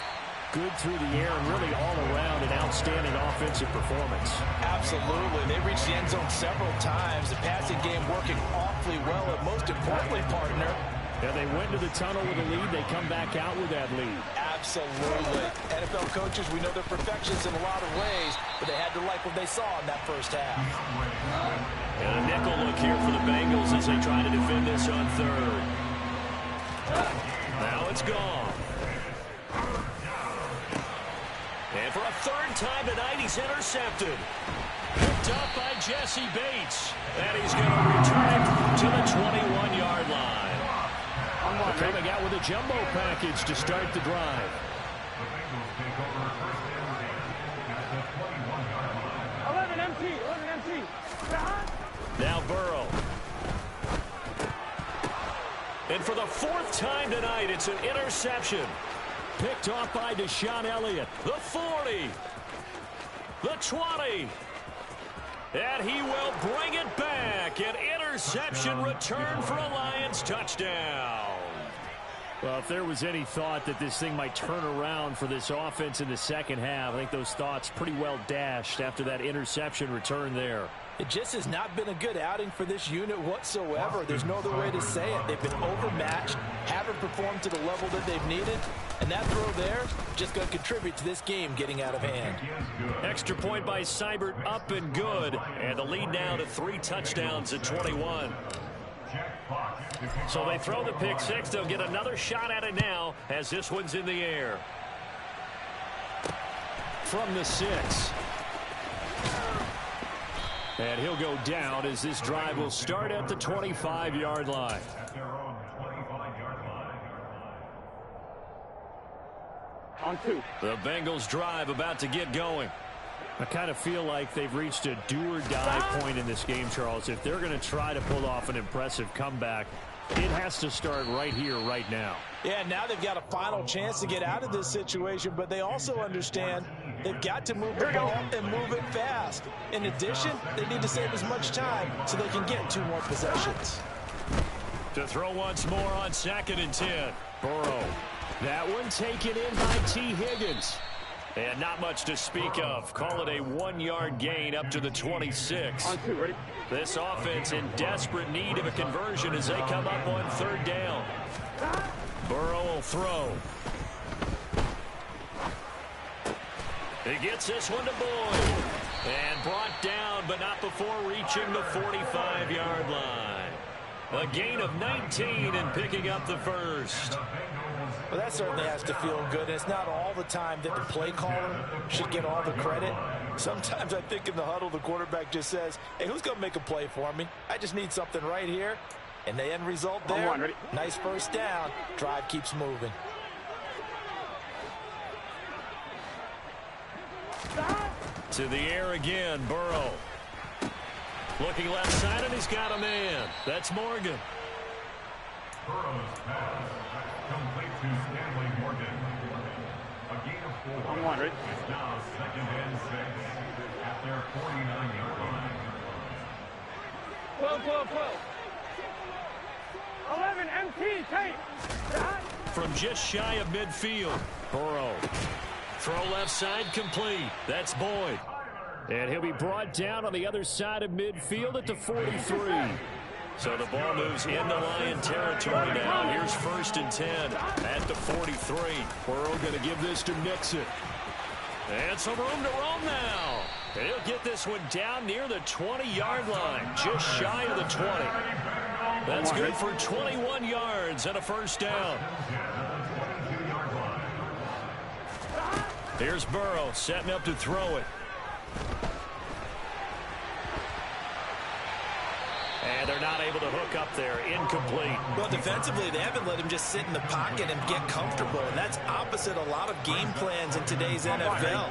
good through the air and really all around an outstanding offensive performance. Absolutely. They reached the end zone several times. The passing game working awfully well, and most importantly, partner, and they went to the tunnel with a lead. They come back out with that lead. Absolutely. NFL coaches, we know they're perfections in a lot of ways, but they had to like what they saw in that first half. And a nickel look here for the Bengals as they try to defend this on third. Now it's gone. And for a third time tonight, he's intercepted. Picked up by Jesse Bates. And he's going to return it to the 21-yard line. They're coming out with a jumbo package to start the drive. The Bengals take over first and 10 at the 21-yard line. 11 MT. Now Burrow. And for the fourth time tonight, it's an interception. Picked off by Deshaun Elliott. The 40. The 20. And he will bring it back. An interception return for a Lions touchdown. Well, if there was any thought that this thing might turn around for this offense in the second half, I think those thoughts pretty well dashed after that interception return there. It just has not been a good outing for this unit whatsoever. There's no other way to say it. They've been overmatched, haven't performed to the level that they've needed, and that throw there just going to contribute to this game getting out of hand. Extra point by Seibert, up and good, and the lead now to 3 touchdowns at 21. So they throw the pick six. They'll get another shot at it now as this one's in the air. From the 6. And he'll go down as this drive will start at the 25-yard line. At their own 25-yard line. On 2. The Bengals drive about to get going. I kind of feel like they've reached a do-or-die point in this game, Charles. If they're going to try to pull off an impressive comeback, it has to start right here, right now. Yeah, now they've got a final chance to get out of this situation, but they also understand they've got to move the ball and move it fast. In addition, they need to save as much time so they can get 2 more possessions. To throw once more on 2nd and 10. Burrow. That one taken in by T. Higgins. And not much to speak of. Call it a 1-yard gain up to the 26. On 2, ready? This offense in desperate need of a conversion as they come up on 3rd down. Burrow will throw. He gets this one to Boyd. And brought down, but not before reaching the 45-yard line. A gain of 19 and picking up the first. Well, that certainly has to feel good. It's not all the time that the play caller should get all the credit. Sometimes I think in the huddle, the quarterback just says, hey, who's going to make a play for me? I just need something right here. And the end result there, nice first down. Drive keeps moving. To the air again, Burrow. Looking left side, and he's got a man. That's Morgan. Burrow's pass complete to Stanley Morgan. A gain of 4. On 1, ready? It's now 2nd and 6 at their 49-yard line. 12. 11 MT, tight. From just shy of midfield, Burrow. Throw left side complete. That's Boyd. And he'll be brought down on the other side of midfield at the 43. So the ball moves into Lion territory now. Here's 1st and 10 at the 43. Burrow going to give this to Mixon. And some room to roam now. And he'll get this one down near the 20-yard line, just shy of the 20. That's good for 21 yards and a first down. Here's Burrow setting up to throw it. And they're not able to hook up there. Incomplete. Well, defensively, they haven't let him just sit in the pocket and get comfortable, and that's opposite a lot of game plans in today's NFL.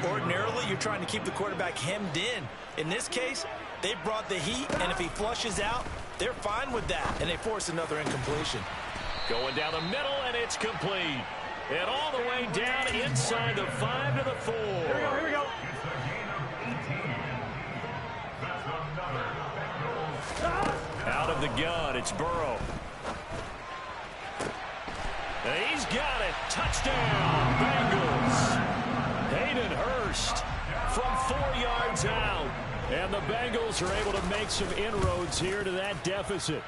Ordinarily, you're trying to keep the quarterback hemmed in. In this case, they brought the heat, and if he flushes out, they're fine with that, and they force another incompletion. Going down the middle, and it's complete. And all the way down inside the 5 to the 4. Here we go. Out of the gun, it's Burrow. And he's got it. Touchdown, Bengals. Hayden Hurst from 4 yards out. And the Bengals are able to make some inroads here to that deficit.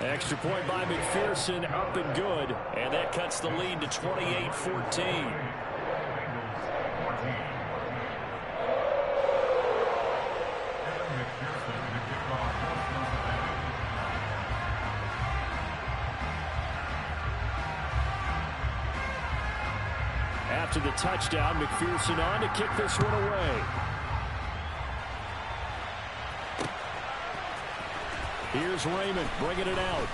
Extra point by McPherson, up and good. And that cuts the lead to 28-14. After the touchdown, McPherson on to kick this one away. Here's Raymond bringing it out.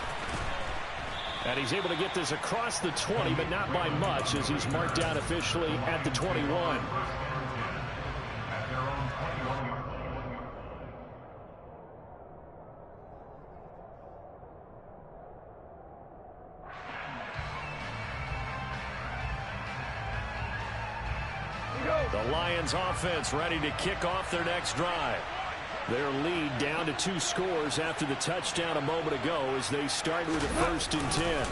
And he's able to get this across the 20, but not by much, as he's marked down officially at the 21. The Lions offense ready to kick off their next drive. Their lead down to 2 scores after the touchdown a moment ago as they start with a 1st and 10.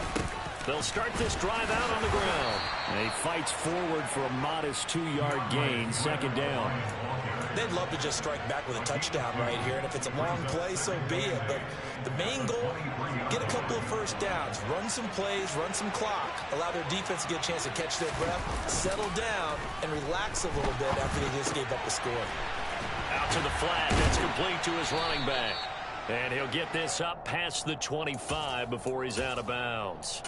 They'll start this drive out on the ground. And he fights forward for a modest 2-yard gain, 2nd down. They'd love to just strike back with a touchdown right here, and if it's a long play, so be it. But the main goal, get a couple of 1st downs, run some plays, run some clock, allow their defense to get a chance to catch their breath, settle down, and relax a little bit after they just gave up the score. Out to the flat. That's complete to his running back. And he'll get this up past the 25 before he's out of bounds.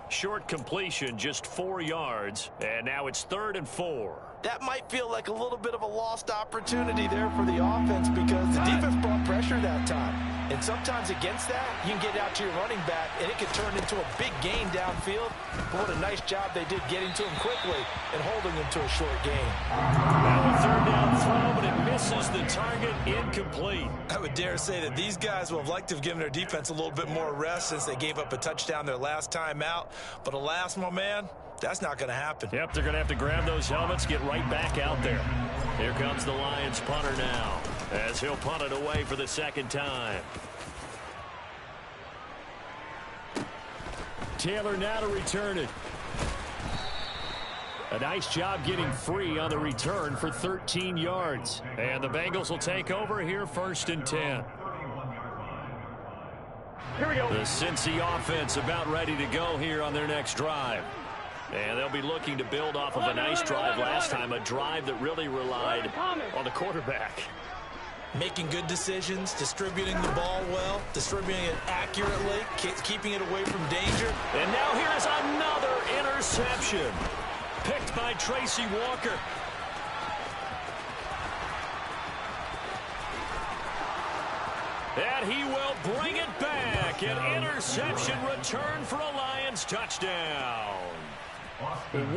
Short completion, just 4 yards. And now it's 3rd and 4. That might feel like a little bit of a lost opportunity there for the offense because the defense brought pressure that time. And sometimes against that, you can get out to your running back, and it can turn into a big gain downfield. But what a nice job they did getting to him quickly and holding him to a short gain. Now a 3rd down throw, but it misses the target. Incomplete. I would dare say that these guys would have liked to have given their defense a little bit more rest since they gave up a touchdown their last time out. But alas, my man, that's not going to happen. Yep, they're going to have to grab those helmets, get right back out there. Here comes the Lions punter now, as he'll punt it away for the 2nd time. Taylor now to return it. A nice job getting free on the return for 13 yards. And the Bengals will take over here, 1st and 10. Here we go. The Cincy offense about ready to go here on their next drive. And they'll be looking to build off of a nice drive last time, a drive that really relied on the quarterback. Making good decisions, distributing the ball well, distributing it accurately, keeping it away from danger. And now here's another interception. Picked by Tracy Walker. And he will bring it back. An interception return for a Lions touchdown.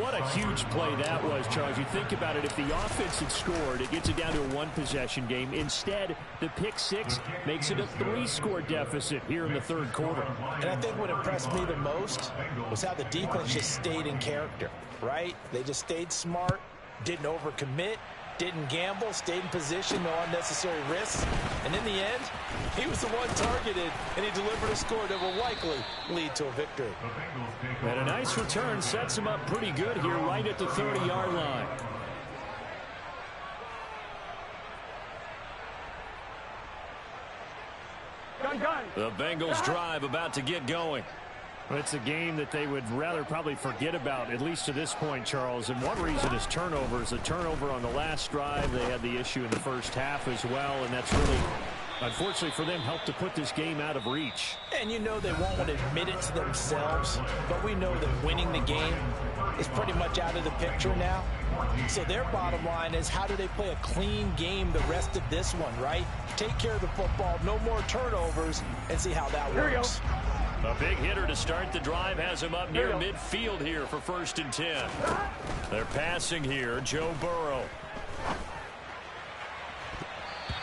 What a huge play that was, Charles. You think about it, if the offense had scored, it gets it down to a 1-possession game. Instead, the pick 6 makes it a 3-score deficit here in the 3rd quarter. And I think what impressed me the most was how the defense just stayed in character, right? They just stayed smart, didn't overcommit, didn't gamble, stayed in position, no unnecessary risks. And in the end, he was the one targeted, and he delivered a score that will likely lead to a victory. And a nice return sets him up pretty good here right at the 30-yard line. The Bengals drive about to get going. It's a game that they would rather probably forget about, at least to this point, Charles. And one reason is turnovers. A turnover on the last drive. They had the issue in the first half as well, and that's really, unfortunately for them, helped to put this game out of reach. And you know they won't admit it to themselves, but we know that winning the game is pretty much out of the picture now. So their bottom line is, how do they play a clean game the rest of this one, right? Take care of the football, no more turnovers, and see how that works. A big hitter to start the drive has him up near midfield here for 1st and 10. They're passing here, Joe Burrow.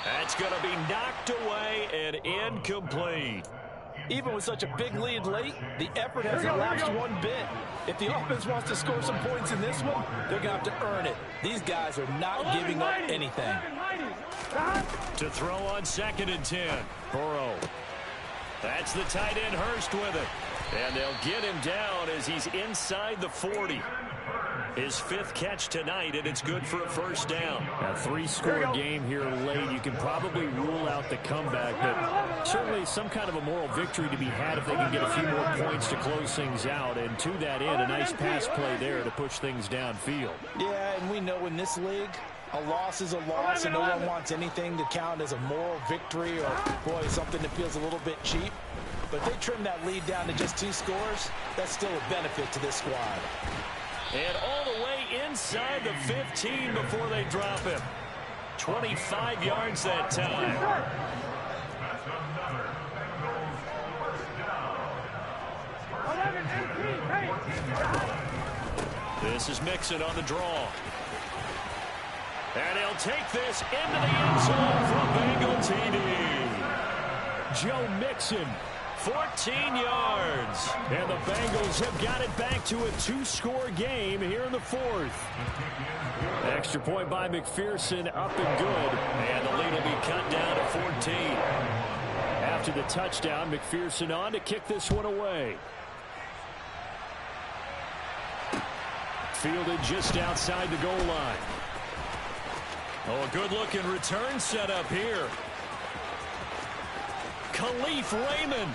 That's going to be knocked away and incomplete. Even with such a big lead late, the effort hasn't lapsed one bit. If the offense wants to score some points in this one, they're going to have to earn it. These guys are not giving up anything. To throw on 2nd and 10, Burrow. That's the tight end Hurst with it. And they'll get him down as he's inside the 40. His 5th catch tonight, and it's good for a 1st down. A 3-score game here late. You can probably rule out the comeback, but certainly some kind of a moral victory to be had if they can get a few more points to close things out. And to that end, a nice pass play there to push things downfield. Yeah, and we know in this league, a loss is a loss, and no one wants anything to count as a moral victory or, boy, something that feels a little bit cheap. But if they trim that lead down to just 2 scores, that's still a benefit to this squad. And all the way inside the 15 before they drop him. 25 yards that time. This is Mixon on the draw. And he'll take this into the end zone for a Bengal TD. Joe Mixon. 14 yards. And the Bengals have got it back to a 2-score game here in the 4th. Extra point by McPherson, up and good. And the lead will be cut down to 14. After the touchdown, McPherson on to kick this one away. Fielded just outside the goal line. Oh, a good-looking return set up here. Khalif Raymond.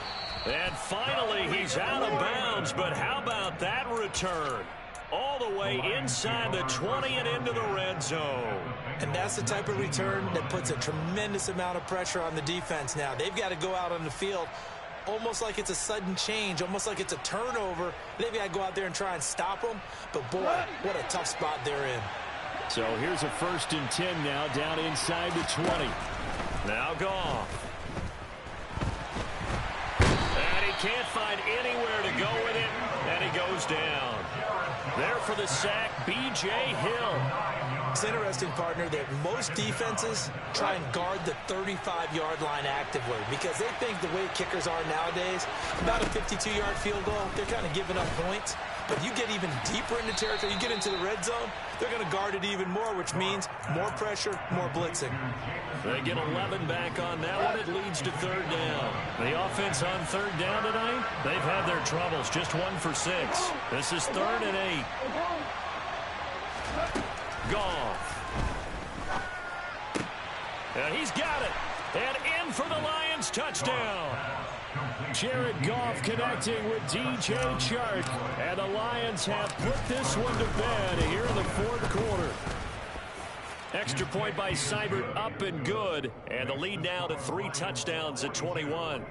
And finally, he's out of bounds, but how about that return? All the way inside the 20 and into the red zone. And that's the type of return that puts a tremendous amount of pressure on the defense now. They've got to go out on the field almost like it's a sudden change, almost like it's a turnover. They've got to go out there and try and stop them. But, boy, what a tough spot they're in. So here's a 1st and 10 now, down inside the 20. Now Goff. Can't find anywhere to go with it, and he goes down. There for the sack, B.J. Hill. It's interesting, partner, that most defenses try and guard the 35-yard line actively because they think the way kickers are nowadays, about a 52-yard field goal, they're kind of giving up points. But you get even deeper into territory, you get into the red zone, they're going to guard it even more, which means more pressure, more blitzing. They get 11 back on that one. It leads to 3rd down. The offense on 3rd down tonight, they've had their troubles. Just 1 for 6. This is 3rd and 8. Goff. And he's got it. And in for the Lions touchdown. Jared Goff connecting with DJ Chark. And the Lions have put this one to bed here in the 4th quarter. Extra point by Seibert, up and good. And the lead now to 3 touchdowns at 21.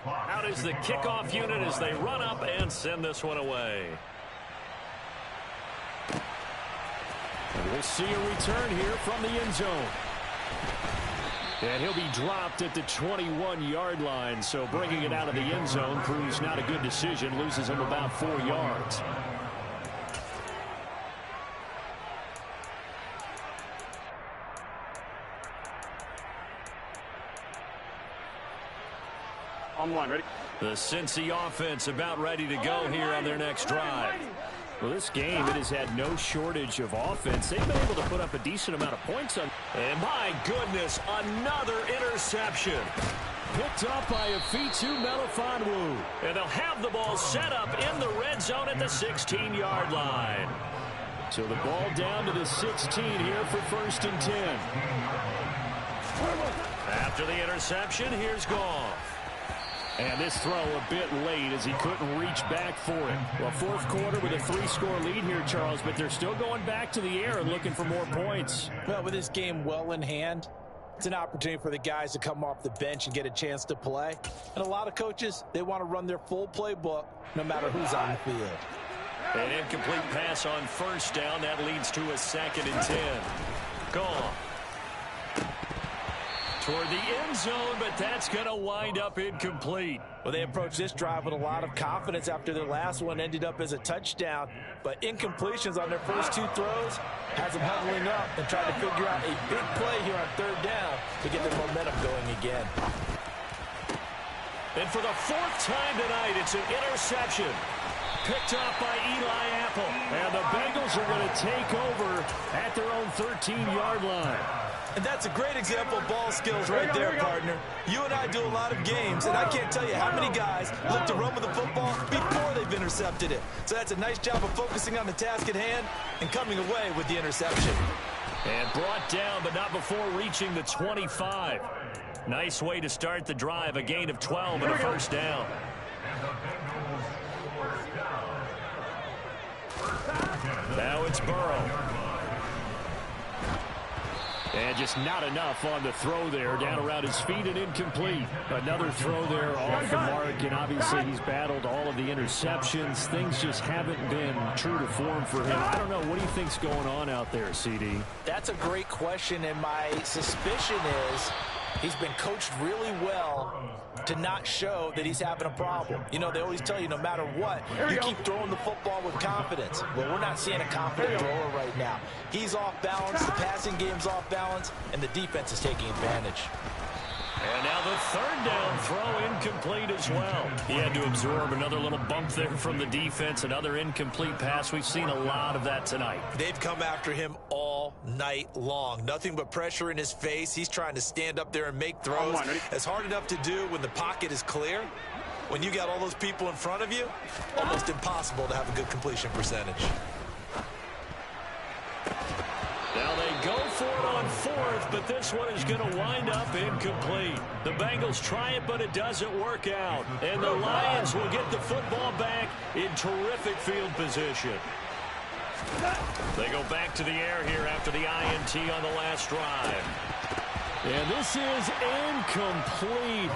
Out is the kickoff unit as they run up and send this one away. And we'll see a return here from the end zone. And he'll be dropped at the 21-yard line. So bringing it out of the end zone proves not a good decision. Loses him about 4 yards. On 1, ready? The Cincy offense about ready to go here on their next drive. Well, this game, it has had no shortage of offense. They've been able to put up a decent amount of points on. And my goodness, another interception. Picked up by Afitu Melifonwu. And they'll have the ball set up in the red zone at the 16-yard line. So the ball down to the 16 here for 1st and 10. After the interception, here's Goff. And this throw a bit late as he couldn't reach back for it. Well, 4th quarter with a 3-score lead here, Charles, but they're still going back to the air and looking for more points. Well, with this game well in hand, it's an opportunity for the guys to come off the bench and get a chance to play. And a lot of coaches, they want to run their full playbook no matter who's on the field. An incomplete pass on first down. That leads to a 2nd and 10. Gone. Toward the end zone, but that's going to wind up incomplete. Well, they approached this drive with a lot of confidence after their last one ended up as a touchdown. But incompletions on their first 2 throws has them huddling up and trying to figure out a big play here on 3rd down to get their momentum going again. And for the 4th time tonight, it's an interception. Picked off by Eli Apple. And the Bengals are going to take over at their own 13-yard line. And that's a great example of ball skills right there, partner. You and I do a lot of games, and I can't tell you how many guys look to run with the football before they've intercepted it. So that's a nice job of focusing on the task at hand and coming away with the interception. And brought down, but not before reaching the 25. Nice way to start the drive, a gain of 12 and a first down. Now it's Burrow. And just not enough on the throw there. Down around his feet and incomplete. Another throw there off the mark. And obviously he's battled all of the interceptions. Things just haven't been true to form for him. I don't know. What do you think's going on out there, CD? That's a great question. And my suspicion is he's been coached really well to not show that he's having a problem. You know, they always tell you no matter what, you keep throwing the football with confidence. Well, we're not seeing a confident thrower right now. He's off balance, the passing game's off balance, and the defense is taking advantage. And now the 3rd down throw incomplete as well. He had to absorb another little bump there from the defense, another incomplete pass. We've seen a lot of that tonight. They've come after him all night long. Nothing but pressure in his face. He's trying to stand up there and make throws. It's hard enough to do when the pocket is clear. When you got all those people in front of you, almost impossible to have a good completion percentage. Now they go for it on 4th, but this one is going to wind up incomplete. The Bengals try it, but it doesn't work out. And the Lions will get the football back in terrific field position. They go back to the air here after the INT on the last drive. And this is incomplete.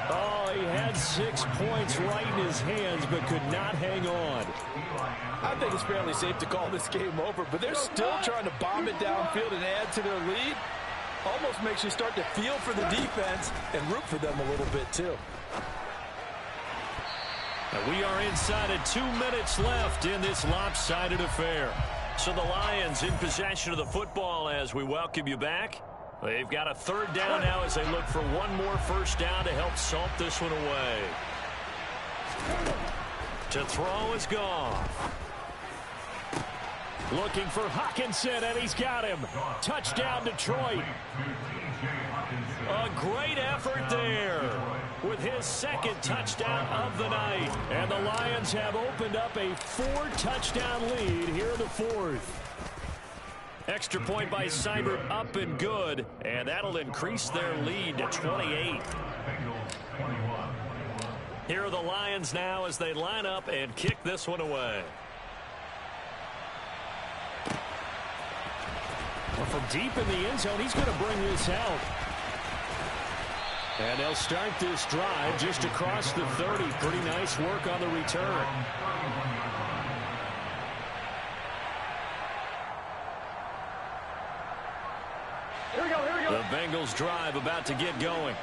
Oh, he had 6 points right in his hands, but could not hang on. I think it's fairly safe to call this game over, but they're still trying to bomb it downfield and add to their lead. Almost makes you start to feel for the defense and root for them a little bit, too. And we are inside of 2 minutes left in this lopsided affair. So the Lions in possession of the football as we welcome you back. They've got a 3rd down now as they look for one more first down to help salt this one away. To throw is gone. Looking for Hawkinson, and he's got him. Touchdown, Detroit. A great effort there with his 2nd touchdown of the night. And the Lions have opened up a 4-touchdown lead here in the 4th. Extra point by Seibert up and good, and that'll increase their lead to 28. Here are the Lions now as they line up and kick this one away. Well, from deep in the end zone, he's going to bring this out. And they'll start this drive just across the 30. Pretty nice work on the return. The Bengals drive about to get going.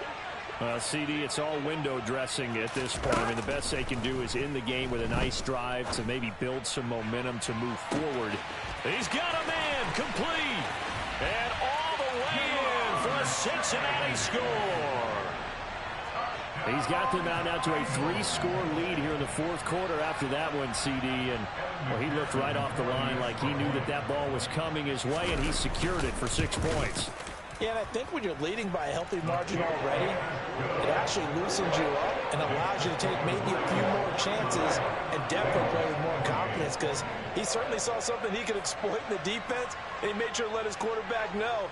CD, it's all window dressing at this point. I mean, the best they can do is in the game with a nice drive to maybe build some momentum to move forward. He's got a man complete. And all the way in for a Cincinnati score. He's got them out now to a 3-score lead here in the 4th quarter after that one, CD. And well, he looked right off the line like he knew that that ball was coming his way, and he secured it for 6 points. Yeah, and I think when you're leading by a healthy margin already, it actually loosens you up and allows you to take maybe a few more chances and definitely play with more confidence, because he certainly saw something he could exploit in the defense, and he made sure to let his quarterback know,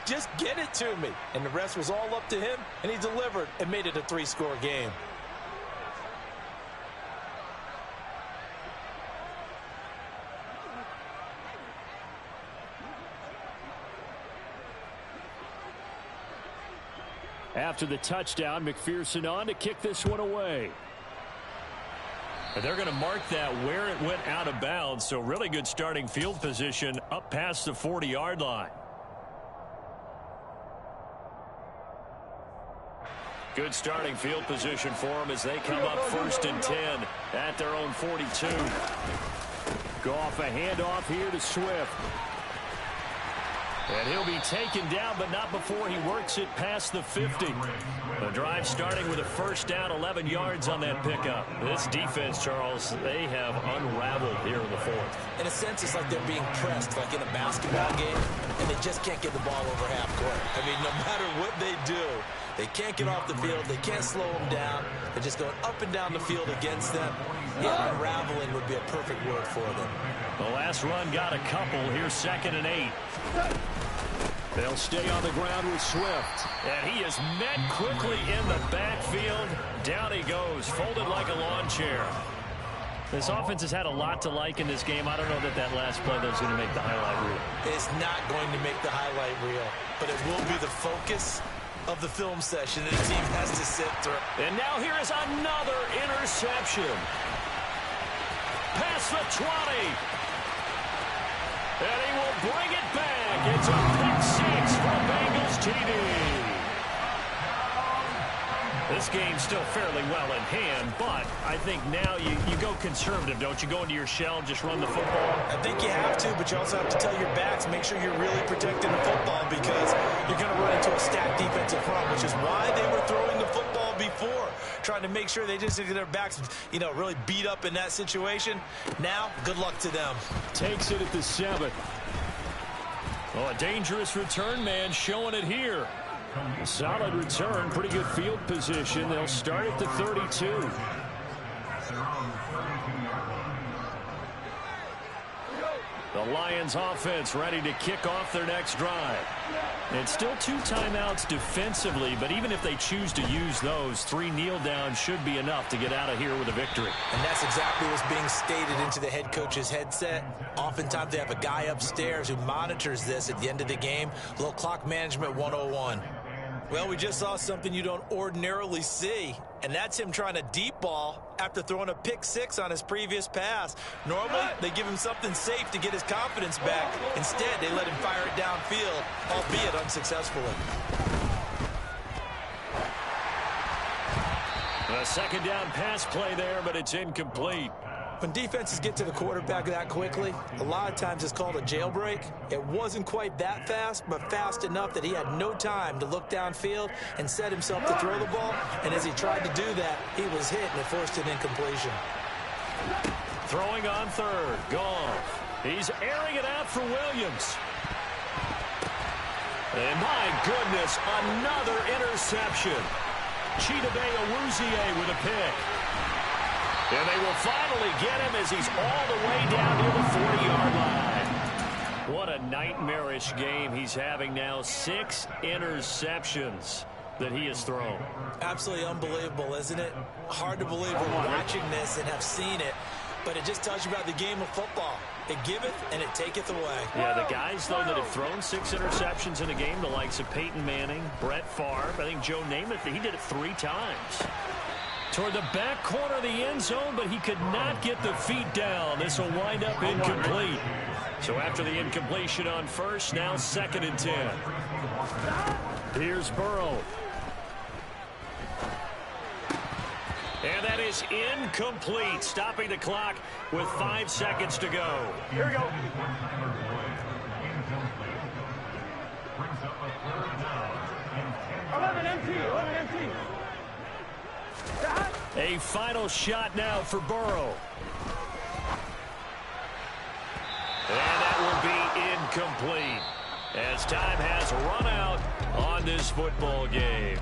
just get it to me. And the rest was all up to him, and he delivered and made it a 3-score game. After the touchdown, McPherson on to kick this one away. They're going to mark that where it went out of bounds, so really good starting field position up past the 40-yard line. Good starting field position for them as they come up 1st and 10 at their own 42. Goff, a handoff here to Swift. And he'll be taken down, but not before he works it past the 50. The drive starting with a 1st down, 11 yards on that pickup. This defense, Charles, they have unraveled here in the 4th. In a sense, it's like they're being pressed, like in a basketball game, and they just can't get the ball over half court. I mean, no matter what they do, they can't get off the field. They can't slow them down. They're just going up and down the field against them. Yeah, unraveling would be a perfect word for them. The last run got a couple. Here's 2nd and 8. They'll stay on the ground with Swift. And he is met quickly in the backfield. Down he goes, folded like a lawn chair. This offense has had a lot to like in this game. I don't know that that last play though is going to make the highlight reel. It's not going to make the highlight reel, but it will be the focus of the film session that the team has to sit through. And now here is another interception. Past the 20. And he will bring it back. It's a pick 6 for Bengals TD. This game's still fairly well in hand, but I think now you go conservative, don't you? Go into your shell, just run the football. I think you have to, but you also have to tell your backs, make sure you're really protecting the football because you're going to run into a stacked defensive front, which is why they were throwing the football before, trying to make sure they just get their backs, really beat up in that situation. Now, good luck to them. Takes it at the 7. Oh, a dangerous return man showing it here. Solid return, pretty good field position. They'll start at the 32. The Lions offense ready to kick off their next drive. It's still 2 timeouts defensively, but even if they choose to use those, 3 kneel downs should be enough to get out of here with a victory. And that's exactly what's being stated into the head coach's headset. Oftentimes they have a guy upstairs who monitors this at the end of the game. A little clock management 101. Well, we just saw something you don't ordinarily see, and that's him trying to deep ball after throwing a pick 6 on his previous pass. Normally, they give him something safe to get his confidence back. Instead, they let him fire it downfield, albeit unsuccessfully. A 2nd down pass play there, but it's incomplete. When defenses get to the quarterback that quickly, a lot of times it's called a jailbreak. It wasn't quite that fast, but fast enough that he had no time to look downfield and set himself to throw the ball. And as he tried to do that, he was hit and it forced an incompletion. Throwing on 3rd, Goff. He's airing it out for Williams. And my goodness, another interception. Chidobe Awuzie with a pick. And they will finally get him as he's all the way down near the 40-yard line. What a nightmarish game he's having now. 6 interceptions that he has thrown. Absolutely unbelievable, isn't it? Hard to believe we're watching this and have seen it, but it just tells you about the game of football. It giveth and it taketh away. Yeah, the guys, though, that have thrown 6 interceptions in a game, the likes of Peyton Manning, Brett Favre, I think Joe Namath, he did it 3 times. Toward the back corner of the end zone, but he could not get the feet down. This will wind up incomplete. So after the incompletion on 1st, now 2nd and 10. Here's Burrow. And that is incomplete, stopping the clock with 5 seconds to go. Here we go. Brings up a 3rd down. 11 empty. A final shot now for Burrow. And that will be incomplete as time has run out on this football game.